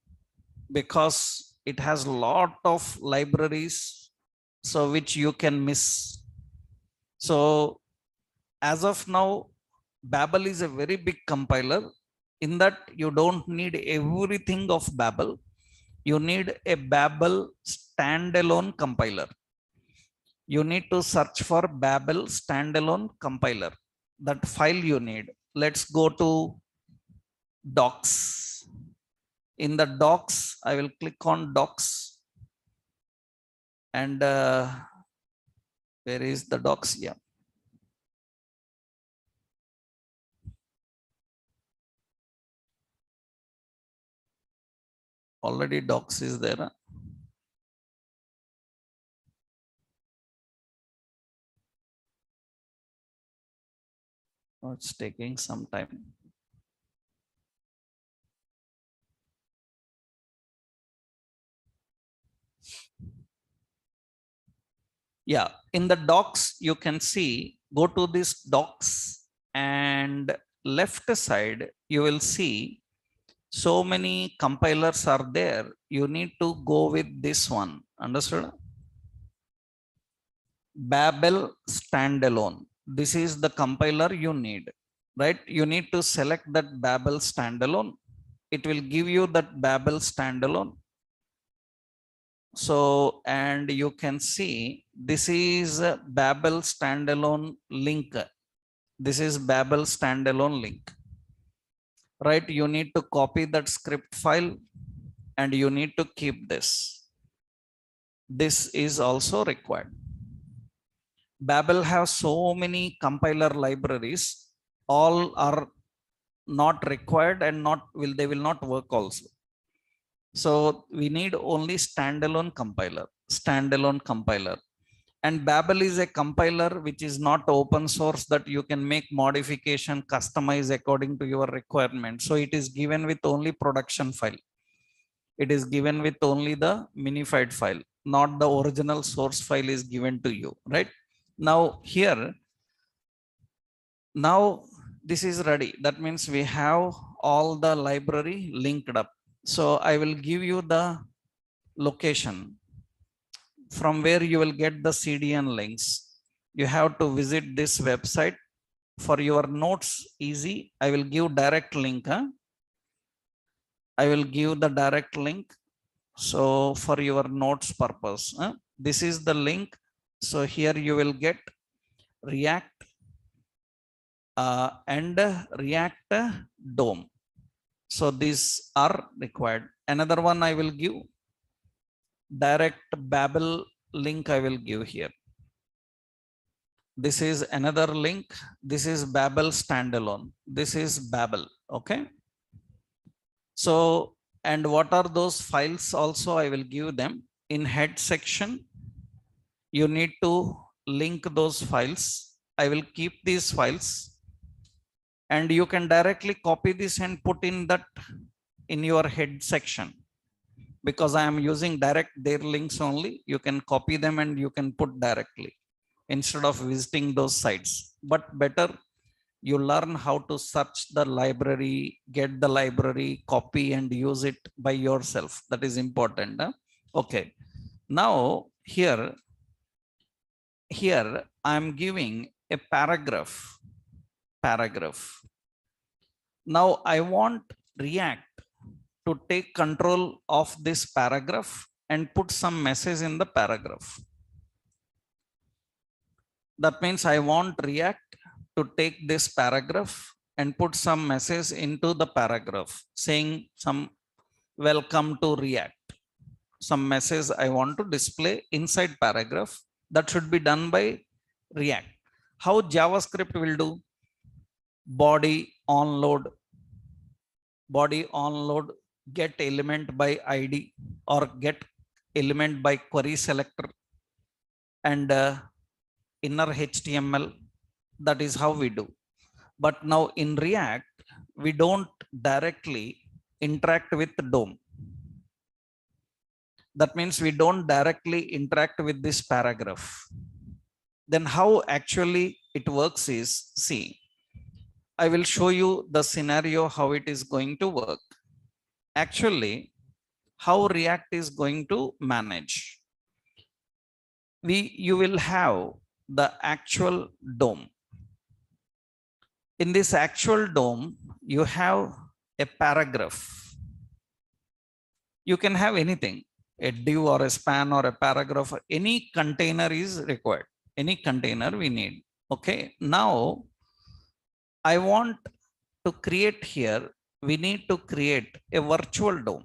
because it has a lot of libraries, so which you can miss. So as of now, Babel is a very big compiler. In that, you don't need everything of Babel. You need a Babel standalone compiler. You need to search for Babel standalone compiler. That file you need. Let's go to docs. In the docs, I will click on docs. And where is the docs? Yeah. Already docs is there. Oh, it's taking some time. Yeah, in the docs, you can see, go to this docs and left side, you will see so many compilers are there. You need to go with this one. Understood? Babel standalone. This is the compiler you need, right? You need to select that Babel standalone. It will give you that Babel standalone. So, and you can see this is a Babel standalone link. This is Babel standalone link, right? You need to copy that script file and you need to keep this. This is also required. Babel has so many compiler libraries. All are not required and they will not work also. So we need only standalone compiler. And Babel is a compiler which is not open source, that you can make modification, customize according to your requirement. So it is given with only production file. It is given with only the minified file, not the original source file is given to you, right? Now here, Now this is ready. That means we have all the library linked up. So I will give you the location from where you will get the CDN links. You have to visit this website. For your notes easy, I will give direct link. I will give the direct link. So for your notes purpose, this is the link. So here you will get React and React DOM. So these are required. Another one I will give direct Babel link. I will give here. This is another link. This is Babel standalone. This is Babel. Okay. So, and what are those files also I will give them in head section. You need to link those files. I will keep these files and you can directly copy this and put in that in your head section. Because I am using direct their links only, you can copy them and you can put directly instead of visiting those sites. But better you learn how to search the library, get the library, copy and use it by yourself. That is important. Okay. Now here I am giving a paragraph. Now I want React to take control of this paragraph and put some message in the paragraph. That means I want React to take this paragraph and put some message into the paragraph saying some welcome to React. Some message I want to display inside paragraph. That should be done by React. How JavaScript will do? Body onload, get element by ID or get element by query selector and inner HTML. That is how we do. But now in React, we don't directly interact with the DOM. That means we don't directly interact with this paragraph. Then how actually it works is, see, I will show you the scenario how it is going to work. Actually, how React is going to manage. You will have the actual DOM. In this actual DOM, you have a paragraph. You can have anything, a div or a span or a paragraph, any container is required. Any container we need. Okay, now I want to create here, we need to create a virtual DOM.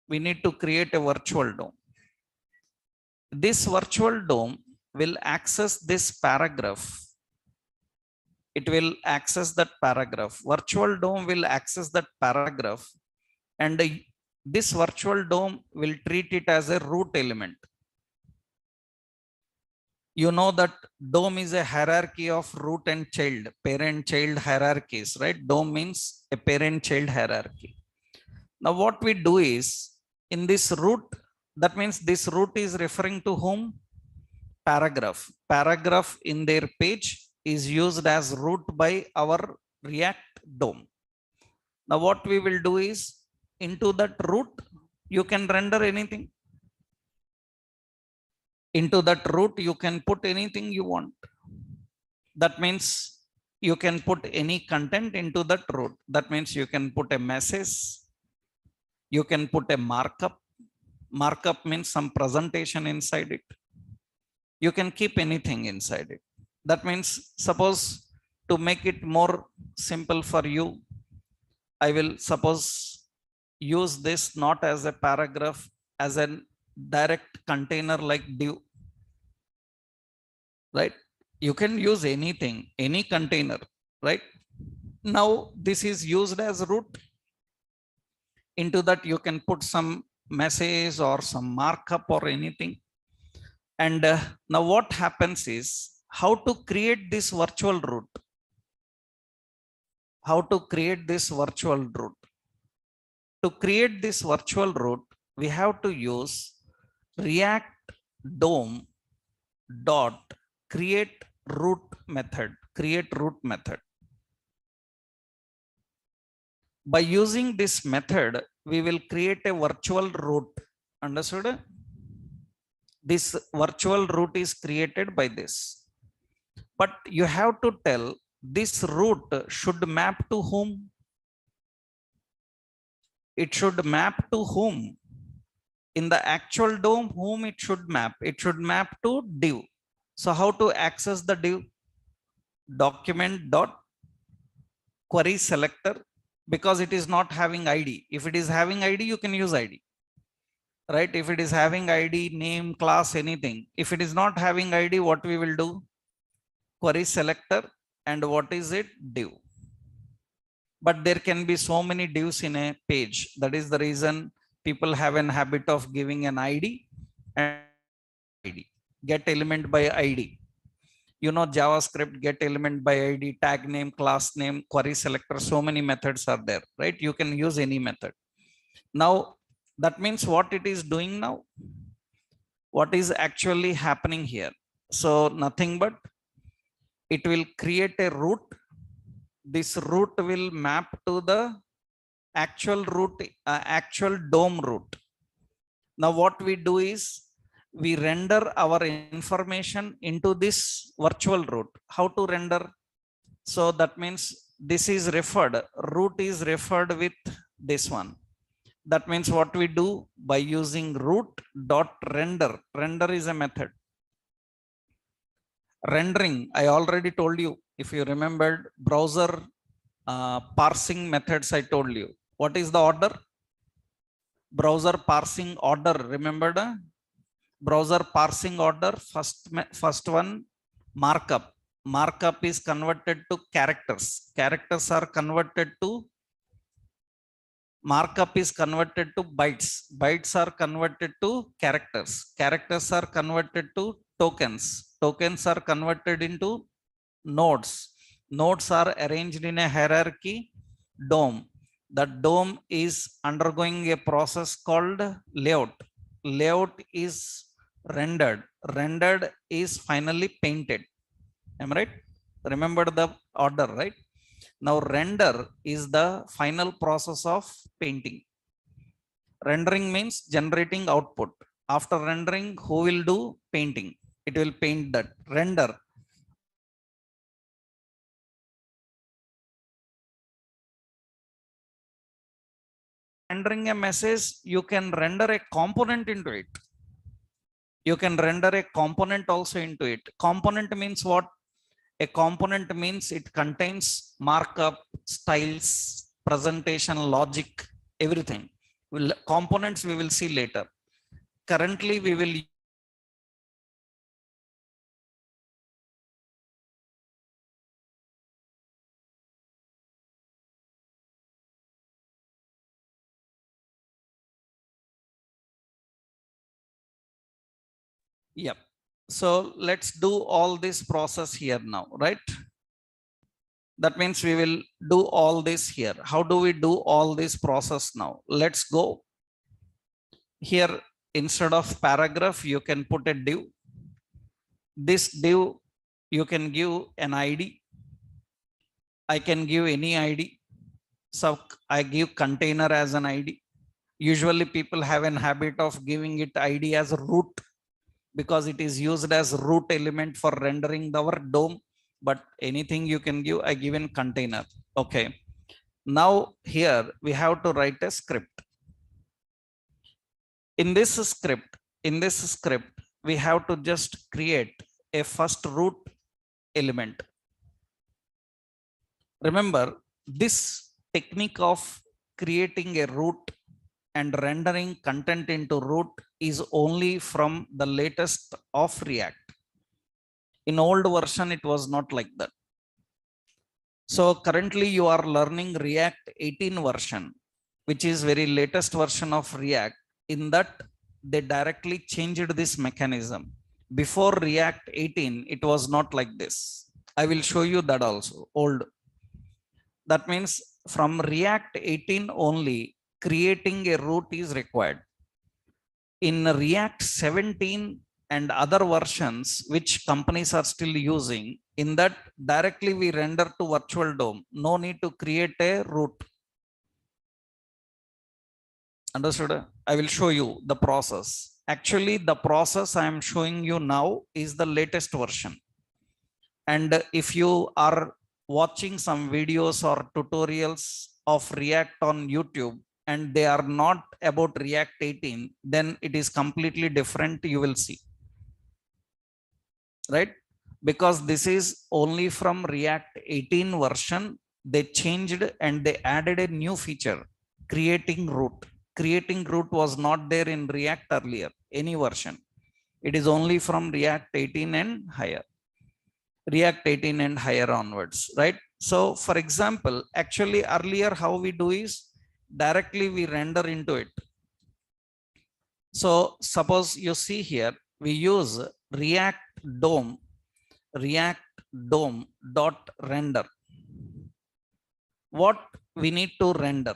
We need to create a virtual DOM. This virtual DOM will access this paragraph. It will access that paragraph. Virtual DOM will access that paragraph and this virtual DOM will treat it as a root element. You know that DOM is a hierarchy of root and child, parent-child hierarchies, right? DOM means a parent-child hierarchy. Now what we do is, in this root, that means this root is referring to whom? Paragraph. Paragraph in their page is used as root by our React DOM. Now what we will do is, into that root, you can render anything. Into that root, you can put anything you want. That means you can put any content into that root. That means you can put a message. You can put a markup. Markup means some presentation inside it. You can keep anything inside it. That means, suppose to make it more simple for you, I will suppose use this not as a paragraph, as a direct container like div, right? You can use anything, any container, right? Now this is used as root. Into that you can put some message or some markup or anything. And now what happens is, how to create this virtual root? How to create this virtual root? To create this virtual root, we have to use React DOM dot create root method. create root method. By using this method, we will create a virtual root. Understood? This virtual root is created by this. But you have to tell this root should map to whom? It should map to whom? In the actual DOM, whom it should map? It should map to div. So how to access the div? Document dot query selector, because it is not having ID. If it is having ID, you can use ID, right? If it is having ID, name, class, anything. If it is not having ID, what we will do? Query selector, and what is it? Div. But there can be so many divs in a page. That is the reason people have an habit of giving an ID and ID. Get element by ID. You know, JavaScript, get element by ID, tag name, class name, query selector, so many methods are there, right? You can use any method. Now, that means what it is doing now? What is actually happening here? So nothing but it will create a root. This root will map to the actual root, actual DOM root. Now what we do is we render our information into this virtual root. How to render? So that means this is referred, root is referred with this one. That means what we do by using root dot render. Render is a method. Rendering, I already told you. If you remembered browser parsing methods, I told you. What is the order? Browser parsing order. Remembered? Browser parsing order. First one, markup. Markup is converted to characters. Characters are converted to, markup is converted to bytes. Bytes are converted to characters. Characters are converted to tokens. Tokens are converted into nodes. Nodes are arranged in a hierarchy DOM. The DOM is undergoing a process called layout. Layout is rendered. Rendered is finally painted. Am I right? Remember the order, right? Now render is the final process of painting. Rendering means generating output. After rendering, who will do painting? It will paint that. Render. Rendering a message, you can render a component into it. You can render a component also into it. Component means what? A component means it contains markup, styles, presentation, logic, everything. Components we will see later. Currently we will Yep. So let's do all this process here now, right? That means we will do all this here. How do we do all this process now? Let's go here. Instead of paragraph, you can put a div. This div, you can give an ID. I can give any ID. So I give container as an ID. Usually people have an habit of giving it ID as a root, because it is used as root element for rendering our DOM. But anything you can give, I give in container. Okay. Now here we have to write a script. In this script, we have to just create a first root element. Remember, this technique of creating a root and rendering content into root is only from the latest of React. In old version, it was not like that. So currently you are learning React 18 version, which is very latest version of React. In that, they directly changed this mechanism. Before React 18, it was not like this. I will show you that also, old. That means from React 18 only, creating a root is required. In React 17, and other versions which companies are still using, in that directly we render to virtual DOM. No need to create a root. Understood? I will show you the process. Actually, the process I am showing you now is the latest version. And if you are watching some videos or tutorials of React on YouTube and they are not about React 18, then it is completely different. You will see, right? Because this is only from React 18 version. They changed and they added a new feature, creating root. Creating root was not there in React earlier, any version. It is only from React 18 and higher. React 18 and higher onwards, right? So for example, actually earlier how we do is directly we render into it. So suppose you see here, we use React DOM dot render. What we need to render?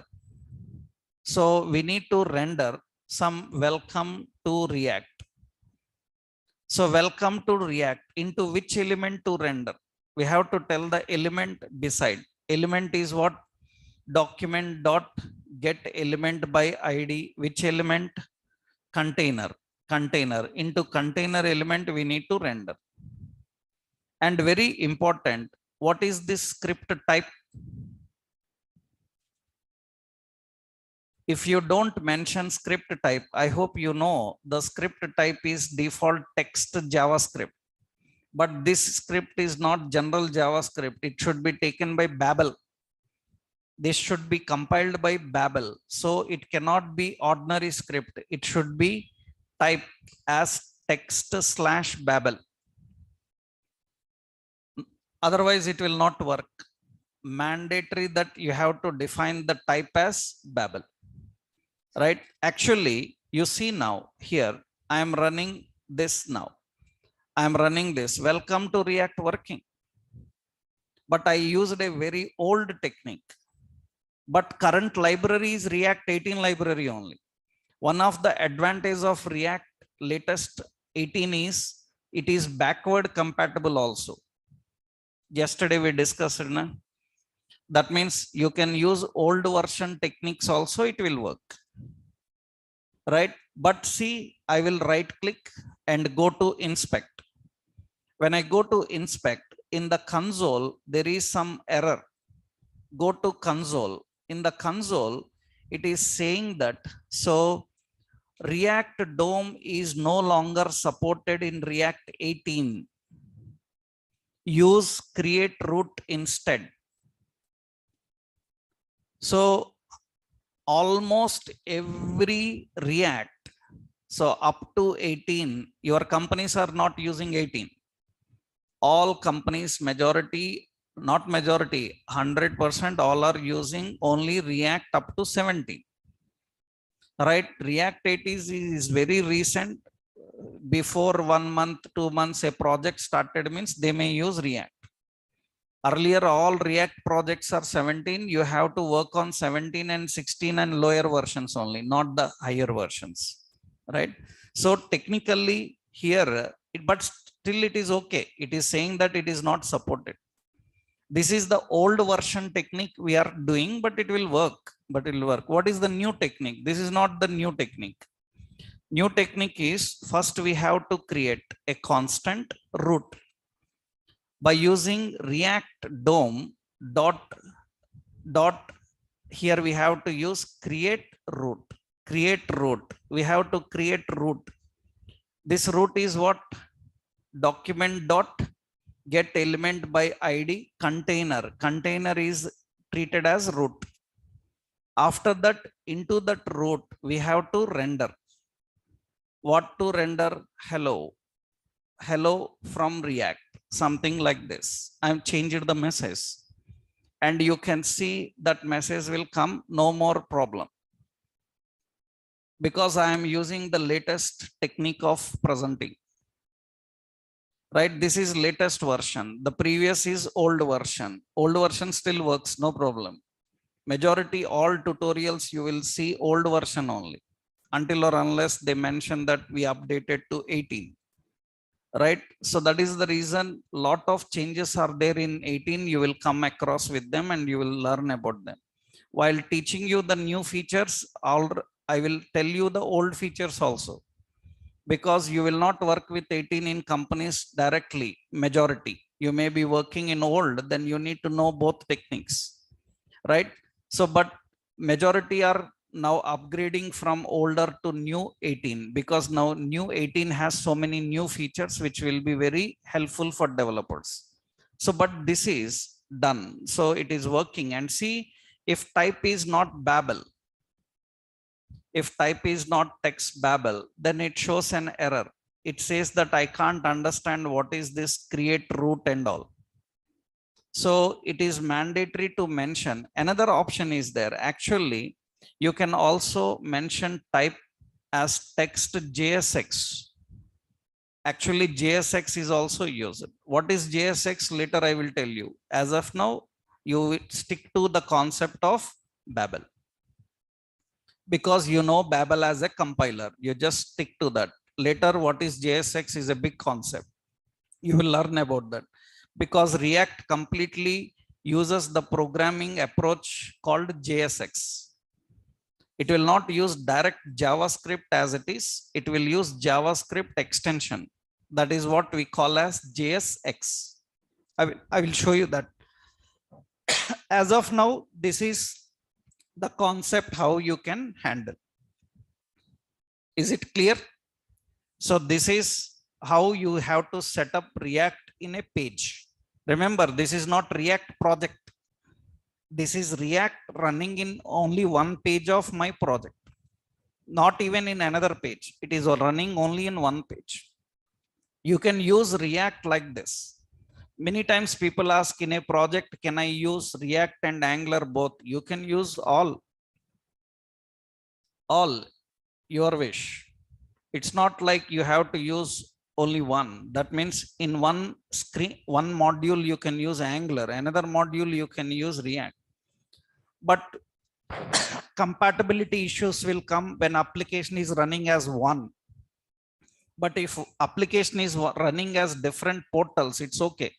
So we need to render some welcome to React. So welcome to React. Into which element to render? We have to tell the element beside. Element is what? Document dot get element by ID. Which element? Container. Container. Into container element we need to render. And very important, what is this script type? If you don't mention script type, I hope you know the script type is default text JavaScript. But this script is not general JavaScript. It should be taken by Babel. This should be compiled by Babel. So it cannot be ordinary script. It should be typed as text/Babel. Otherwise, it will not work. Mandatory that you have to define the type as Babel. Right? Actually, you see now here, I am running this now. I am running this. Welcome to React working. But I used a very old technique. But current library is React 18 library only. One of the advantages of React latest 18 is it is backward compatible also. Yesterday we discussed it. Na? That means you can use old version techniques also, it will work. Right? But see, I will right click and go to inspect. When I go to inspect, in the console, there is some error. Go to console. In the console, it is saying that, so React DOM is no longer supported in React 18. Use create root instead. So almost every React, so up to 18, your companies are not using 18. All companies, majority, not majority, 100% all are using only React up to 17. Right? React 18 is very recent. Before 1 month, 2 months, a project started means they may use React. Earlier, all React projects are 17. You have to work on 17 and 16 and lower versions only, not the higher versions. Right? So technically here, but still it is okay. It is saying that it is not supported. This is the old version technique we are doing, but it will work. But it will work. What is the new technique? This is not the new technique. New technique is first we have to create a constant root by using React DOM dot here we have to use create root. Create root. We have to create root. This root is what? Document dot get element by ID container. Container is treated as root. After that, into that root, we have to render. What to render? Hello. Hello from React. Something like this. I've changed the message. And you can see that message will come, no more problem. Because I am using the latest technique of presenting. Right? This is latest version. The previous is old version. Old version still works, no problem. Majority all tutorials you will see old version only. Until or unless they mention that we updated to 18. right? So that is the reason lot of changes are there in 18. You will come across with them and you will learn about them. While teaching you the new features, I will tell you the old features also, because you will not work with 18 in companies directly. Majority you may be working in old, then you need to know both techniques, right? So but majority are now upgrading from older to new 18, because now new 18 has so many new features which will be very helpful for developers. So but this is done, so it is working. And see, if type is not babel, if type is not text babel, then it shows an error. It says that I can't understand what is this create root and all. So it is mandatory to mention. Another option is there. Actually, you can also mention type as text JSX. Actually, JSX is also used. What is JSX? Later I will tell you. As of now, you stick to the concept of Babel, because you know Babel as a compiler. You just stick to that. Later, what is JSX is a big concept. You will learn about that, because React completely uses the programming approach called JSX. It will not use direct JavaScript as it is. It will use JavaScript extension. That is what we call as JSX. I will show you that. As of now, this is the concept how you can handle. Is it clear? So this is how you have to set up React in a page. Remember, this is not React project. This is React running in only one page of my project, not even in another page. It is running only in one page. You can use React like this. Many times people ask in a project, can I use React and Angular both? You can use all your wish. It's not like you have to use only one. That means in one screen, one module you can use Angular, another module you can use React. But compatibility issues will come when application is running as one. But if application is running as different portals, it's okay.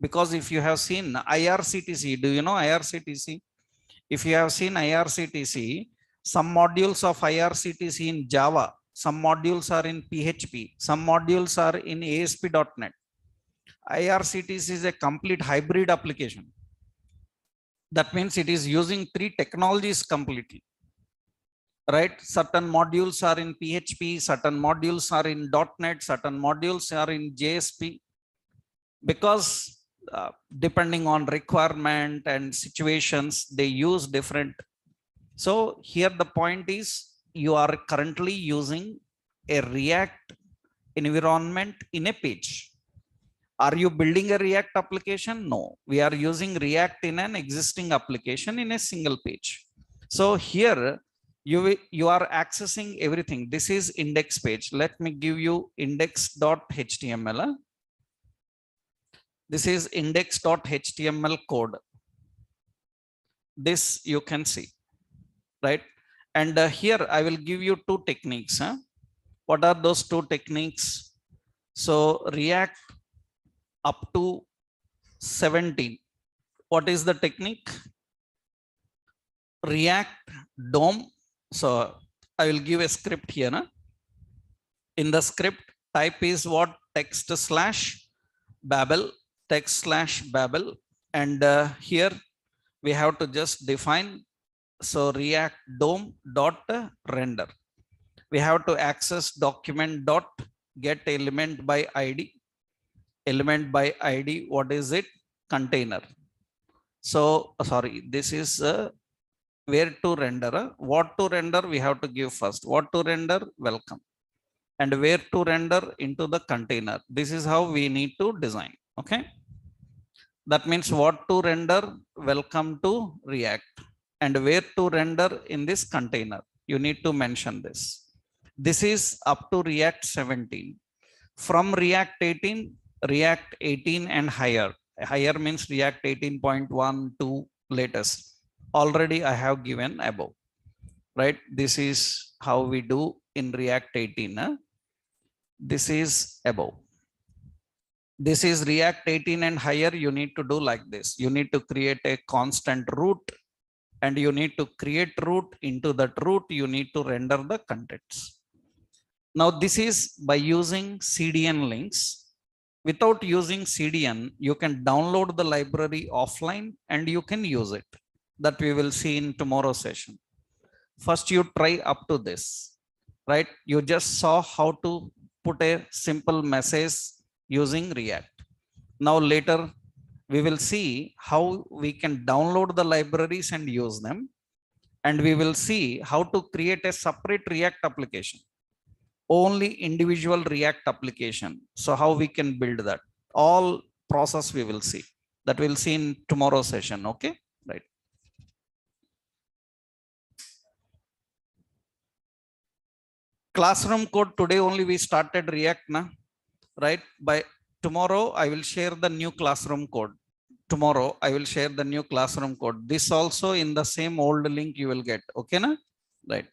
Because if you have seen IRCTC, do you know IRCTC? If you have seen IRCTC, some modules of IRCTC in Java, some modules are in PHP, some modules are in ASP.NET. IRCTC is a complete hybrid application. That means it is using three technologies completely. Right? Certain modules are in PHP, certain modules are in .NET, certain modules are in JSP, because depending on requirement and situations, they use different. So here the point is, you are currently using a React environment in a page. Are you building a React application? No, we are using React in an existing application in a single page. So here you are accessing everything. This is index page. Let me give you index.html. This is index.html code. This you can see, right? And here I will give you two techniques. What are those two techniques? So React up to 17. What is the technique? React DOM. So I will give a script here. In the script, type is what? text/babel, text/babel. And here we have to just define. So React DOM dot render. We have to access document dot get element by ID. Element by ID, what is it? Container. So sorry, this is where to render. What to render, we have to give first. What to render? Welcome. And where to render? Into the container. This is how we need to design. Okay. That means what to render? Welcome to React. And where to render? In this container. You need to mention this. This is up to React 17. From React 18, React 18 and higher. Higher means React 18.1 to latest. Already I have given above, right? This is how we do in React 18. This is above. This is React 18 and higher. You need to do like this. You need to create a constant root, and you need to create root. Into that root, you need to render the contents. Now this is by using CDN links. Without using CDN, you can download the library offline and you can use it. That we will see in tomorrow's session. First, you try up to this, right? You just saw how to put a simple message using React. Now later, we will see how we can download the libraries and use them. And we will see how to create a separate React application. Only individual React application. So how we can build that? All process we will see. That we'll see in tomorrow's session. Okay, right. Classroom code, today only we started React, na? Right? By tomorrow, I will share the new classroom code. Tomorrow, I will share the new classroom code. This also in the same old link you will get. Okay, na? Right.